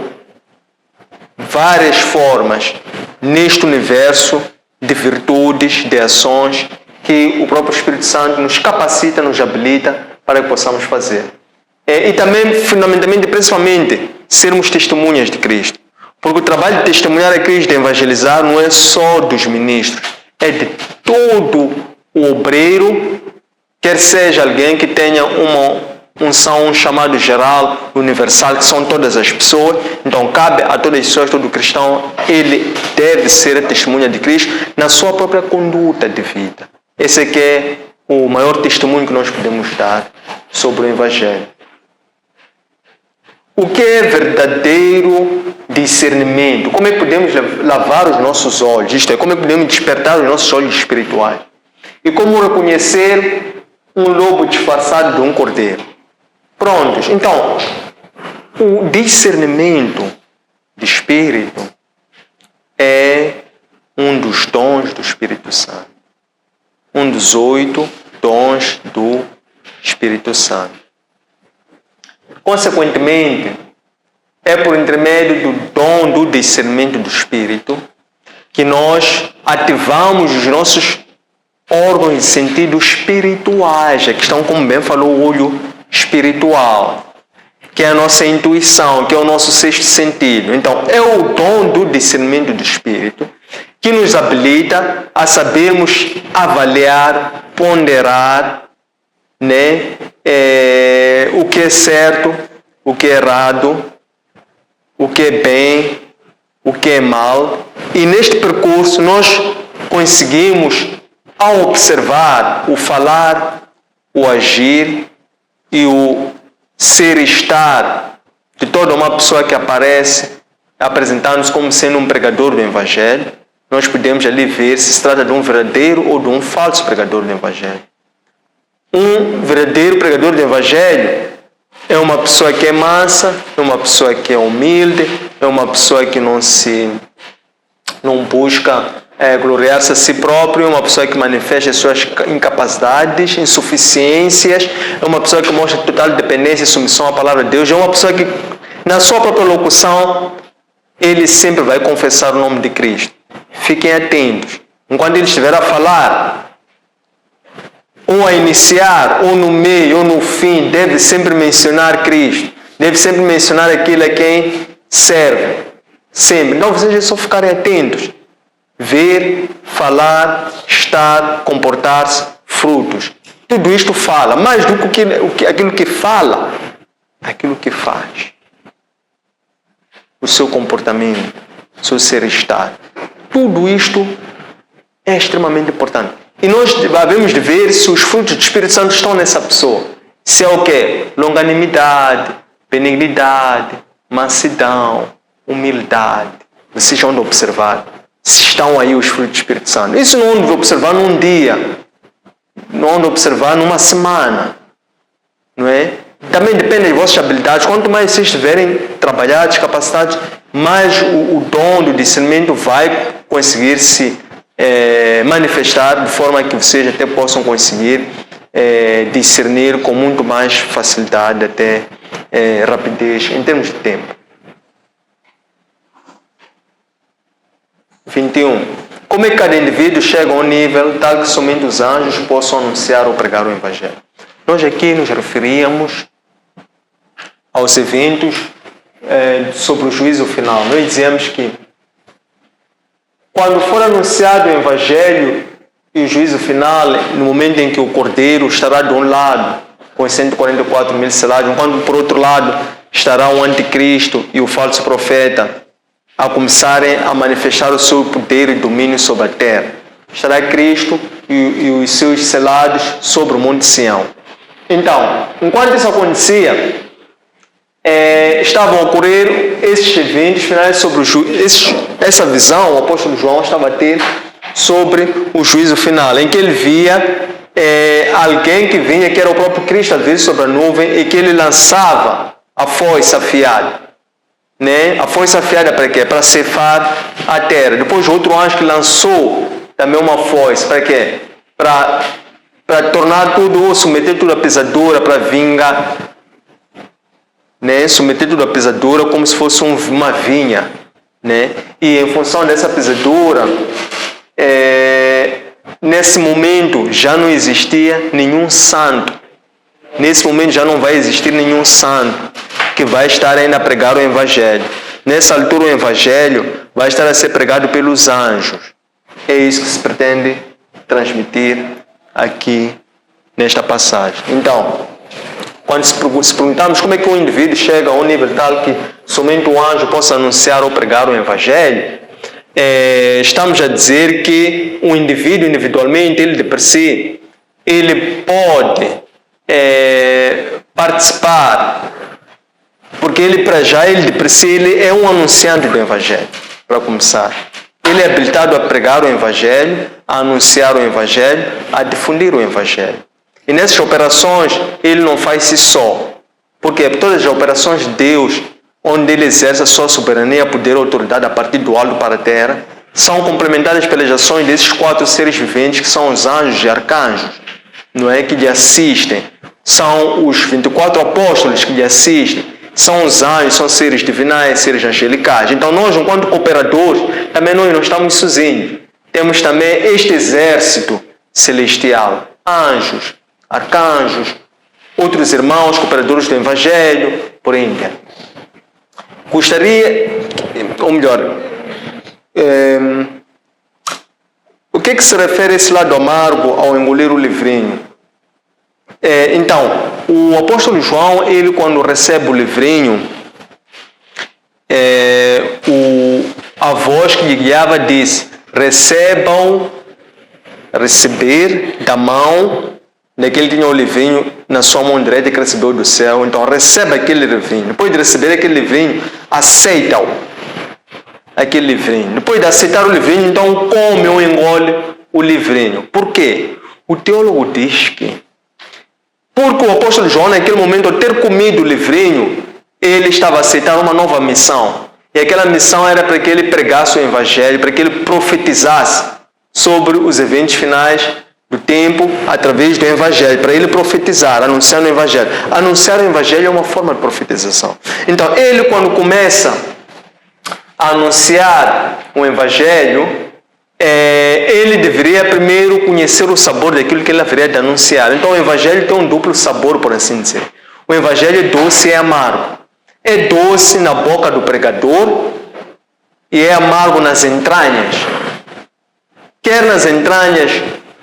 várias formas neste universo de virtudes, de ações que o próprio Espírito Santo nos capacita, nos habilita para que possamos fazer. E também, fundamentalmente, principalmente, sermos testemunhas de Cristo. Porque o trabalho de testemunhar a Cristo, de evangelizar, não é só dos ministros, é de todo o obreiro, quer seja alguém que tenha uma unção, um chamado geral, universal, que são todas as pessoas. Então cabe a todas as pessoas, todo cristão, ele deve ser a testemunha de Cristo na sua própria conduta de vida. Esse aqui é o maior testemunho que nós podemos dar sobre o Evangelho. O que é verdadeiro discernimento? Como é que podemos lavar os nossos olhos? Isto é, como é que podemos despertar os nossos olhos espirituais? E como reconhecer um lobo disfarçado de um cordeiro? Prontos. Então, o discernimento de espírito é um dos dons do Espírito Santo. Um dos 8 dons do Espírito Santo. Consequentemente, é por intermédio do dom do discernimento do Espírito que nós ativamos os nossos órgãos de sentido espirituais, que estão, como bem falou, o olho espiritual, que é a nossa intuição, que é o nosso sexto sentido. Então, é o dom do discernimento do Espírito que nos habilita a sabermos avaliar, ponderar, né? O que é certo, o que é errado, o que é bem, o que é mal. E neste percurso nós conseguimos, ao observar o falar, o agir e o ser e estar de toda uma pessoa que aparece apresentando-se como sendo um pregador do Evangelho, nós podemos ali ver se trata de um verdadeiro ou de um falso pregador do Evangelho. Um verdadeiro pregador do Evangelho é uma pessoa que é mansa, é uma pessoa que é humilde, é uma pessoa que não busca gloriar-se a si próprio, é uma pessoa que manifesta as suas incapacidades, insuficiências, é uma pessoa que mostra total dependência e submissão à palavra de Deus, é uma pessoa que, na sua própria locução, ele sempre vai confessar o nome de Cristo. Fiquem atentos. Enquanto ele estiver a falar, ou a iniciar, ou no meio, ou no fim, deve sempre mencionar Cristo. Deve sempre mencionar aquele a quem serve. Sempre. Então vocês só ficarem atentos. Ver, falar, estar, comportar-se, frutos. Tudo isto fala. Mais do que aquilo que fala, aquilo que faz. O seu comportamento, o seu ser e estar. Tudo isto é extremamente importante. E nós devemos de ver se os frutos do Espírito Santo estão nessa pessoa. Se é o quê? Longanimidade, benignidade, mansidão, humildade. Vocês vão observar se estão aí os frutos do Espírito Santo. Isso não vão observar num dia. Não vão observar numa semana. Não é? também depende das vossas habilidades. Quanto mais vocês estiverem trabalhados, capacitados, mais o dom do discernimento vai conseguir se manifestar de forma que vocês até possam conseguir discernir com muito mais facilidade, até rapidez, em termos de tempo. 21. Como é que cada indivíduo chega a um nível tal que somente os anjos possam anunciar ou pregar o Evangelho? Nós aqui nos referíamos aos eventos sobre o juízo final. Nós dizemos que quando for anunciado o Evangelho e o juízo final, no momento em que o Cordeiro estará de um lado com os 144 mil selados, enquanto por outro lado estará o anticristo e o falso profeta a começarem a manifestar o seu poder e domínio sobre a terra. Estará Cristo e os seus selados sobre o Monte Sião. Então, enquanto isso acontecia, estavam a ocorrer esses eventos finais sobre essa visão. O apóstolo João estava a ter sobre o juízo final, em que ele via alguém que vinha, que era o próprio Cristo, a vir sobre a nuvem, e que ele lançava a foice afiada. A foice afiada para quê? Para ceifar a terra. Depois outro anjo que lançou também uma foice, para quê? Para tornar tudo, submeter tudo à pesadura, para vingar, submeter tudo à pesadura como se fosse uma vinha, E em função dessa pesadura, nesse momento já não existia nenhum santo. Nesse momento já não vai existir nenhum santo que vai estar ainda a pregar o Evangelho. Nessa altura o Evangelho vai estar a ser pregado pelos anjos. É isso que se pretende transmitir aqui nesta passagem. Então, quando se perguntarmos como é que o indivíduo chega a um nível tal que somente o anjo possa anunciar ou pregar o Evangelho, estamos a dizer que o indivíduo individualmente, ele de per si, ele pode participar, porque ele de per si, ele é um anunciante do Evangelho, para começar. Ele é habilitado a pregar o Evangelho, a anunciar o Evangelho, a difundir o Evangelho. E nessas operações, ele não faz isso só. Porque todas as operações de Deus, onde ele exerce a sua soberania, poder e autoridade a partir do alto para a terra, são complementadas pelas ações desses 4 seres viventes, que são os anjos e arcanjos, que lhe assistem. São os 24 apóstolos que lhe assistem. São os anjos, são seres divinais, seres angelicais. Então nós, enquanto cooperadores, também nós não estamos sozinhos. Temos também este exército celestial. Anjos, arcanjos, outros irmãos, cooperadores do Evangelho, por aí em diante. Gostaria, ou melhor, o que se refere a esse lado amargo ao engolir o livrinho? Então, o apóstolo João, ele quando recebe o livrinho, a voz que lhe guiava disse: receber da mão daquele que tinha o livrinho na sua mão direita que recebeu do céu. Então recebe aquele livrinho. Depois de receber aquele livrinho, aceita-o, aquele livrinho. Depois de aceitar o livrinho, então come ou engole o livrinho. Por quê? O teólogo diz que porque o apóstolo João, naquele momento, ao ter comido o livrinho, ele estava aceitando uma nova missão. E aquela missão era para que ele pregasse o Evangelho, para que ele profetizasse sobre os eventos finais do tempo através do Evangelho, para ele profetizar, anunciar o Evangelho. Anunciar o Evangelho é uma forma de profetização. Então, ele quando começa a anunciar o Evangelho, ele deveria primeiro conhecer o sabor daquilo que ele haveria de anunciar. Então, o Evangelho tem um duplo sabor, por assim dizer. O Evangelho é doce e é amargo. É doce na boca do pregador e é amargo nas entranhas. Quer nas entranhas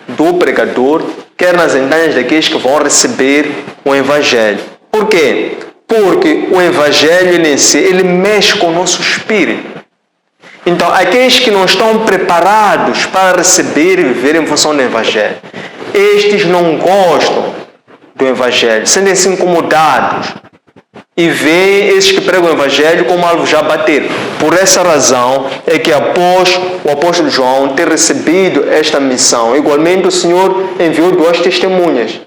do pregador, quer nas entranhas daqueles que vão receber o Evangelho. Por quê? Porque o Evangelho em si, ele mexe com o nosso espírito. Então, aqueles que não estão preparados para receber e viver em função do Evangelho, estes não gostam do Evangelho, sentem-se incomodados e veem esses que pregam o Evangelho como algo já a bater. Por essa razão é que após o apóstolo João ter recebido esta missão, igualmente o Senhor enviou 2 testemunhas.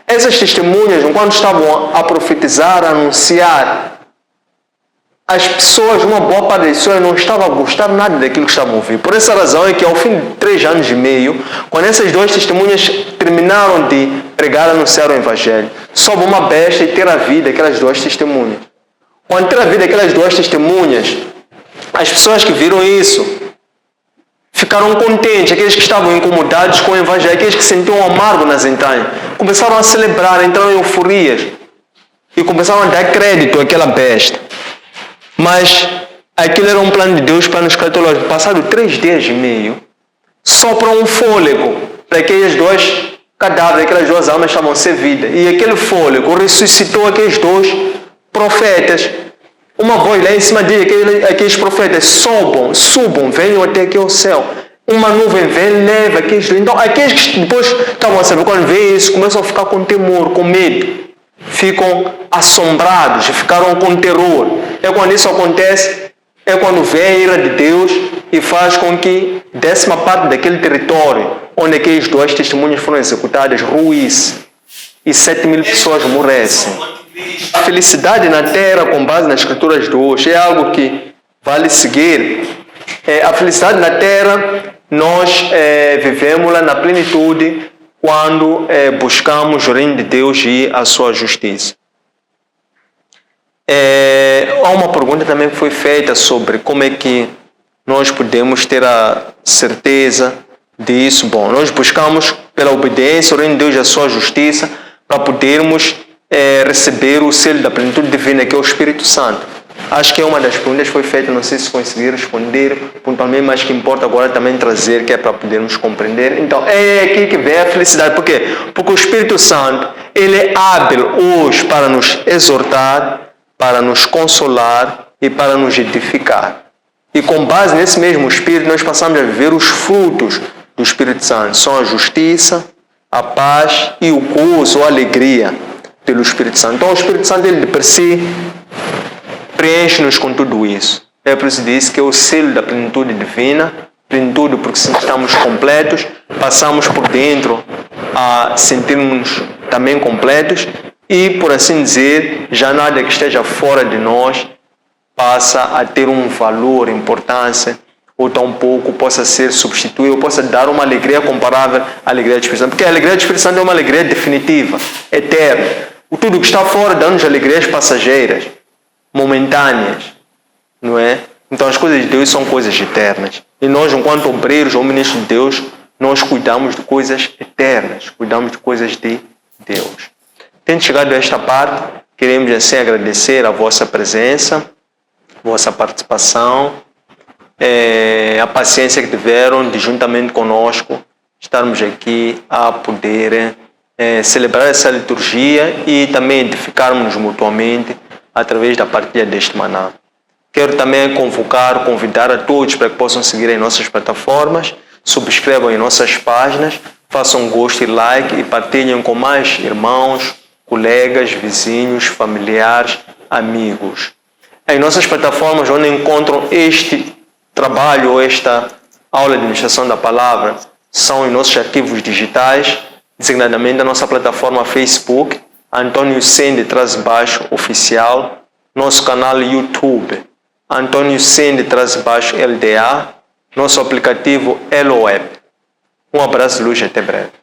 essas testemunhas, enquanto estavam a profetizar, a anunciar, as pessoas, uma boa parte das pessoas não estavam a gostar nada daquilo que estavam a ouvir. Por essa razão é que ao fim de 3 anos e meio, quando essas 2 testemunhas terminaram de pregar e anunciar o Evangelho, soube uma besta e ter a vida aquelas 2 testemunhas. Quando ter a vida aquelas 2 testemunhas, as pessoas que viram isso ficaram contentes, aqueles que estavam incomodados com o Evangelho, aqueles que sentiam amargo nas entranhas, começaram a celebrar, entraram em euforias e começaram a dar crédito àquela besta. Mas aquilo era um plano de Deus para nos escatológicos. Passado 3 dias e meio, sopra um fôlego para aqueles 2 cadáveres, aquelas 2 almas estavam sem vida. E aquele fôlego ressuscitou aqueles 2 profetas. Uma voz lá em cima dele, aqueles profetas subam, venham até aqui ao céu. Uma nuvem vem, leva aqueles. Então, aqueles que depois estavam a saber, quando vê isso, começam a ficar com temor, com medo. Ficam assombrados, ficaram com terror. É quando isso acontece, é quando vem a ira de Deus e faz com que 10ª parte daquele território onde aqueles 2 testemunhas foram executadas ruísse e 7.000 pessoas morressem. A felicidade na terra, com base nas escrituras de hoje, é algo que vale seguir. A felicidade na terra, nós vivemos-la na plenitude quando buscamos o reino de Deus e a sua justiça. Há uma pergunta também que foi feita sobre como é que nós podemos ter a certeza disso. Bom, nós buscamos pela obediência o reino de Deus e a sua justiça para podermos receber o selo da plenitude divina, que é o Espírito Santo. Acho que é uma das perguntas que foi feita, não sei se consegui responder pontualmente, mas que importa agora também trazer, que é para podermos compreender. Então, é aqui que vem a felicidade. Por quê? Porque o Espírito Santo, ele é hábil hoje para nos exortar, para nos consolar e para nos edificar. E com base nesse mesmo Espírito, nós passamos a viver os frutos do Espírito Santo. São a justiça, a paz e o gozo, a alegria pelo Espírito Santo. Então, o Espírito Santo, ele de per si, preenche-nos com tudo isso. É por isso que diz que é o selo da plenitude divina, plenitude porque estamos completos, passamos por dentro a sentirmos também completos e, por assim dizer, já nada que esteja fora de nós passa a ter um valor, importância, ou tampouco possa ser substituído, ou possa dar uma alegria comparável à alegria do Espírito Santo. Porque a alegria do Espírito Santo é uma alegria definitiva, eterna. Tudo que está fora dá-nos alegrias passageiras, momentâneas, não é? Então as coisas de Deus são coisas eternas. E nós, enquanto obreiros ou ministros de Deus, nós cuidamos de coisas eternas, cuidamos de coisas de Deus. Tendo chegado a esta parte, queremos assim agradecer a vossa presença, vossa participação, a paciência que tiveram de juntamente conosco estarmos aqui a poder celebrar essa liturgia e também edificarmos mutuamente através da partilha deste maná. Quero também convidar a todos para que possam seguir em nossas plataformas, subscrevam em nossas páginas, façam gosto e like e partilhem com mais irmãos, colegas, vizinhos, familiares, amigos. Em nossas plataformas onde encontram este trabalho ou esta aula de administração da palavra são em nossos arquivos digitais, designadamente a nossa plataforma Facebook, Antônio Sende_Oficial, nosso canal YouTube, Antônio Sende_LDA, nosso aplicativo EloWeb. Um abraço de luz e até breve.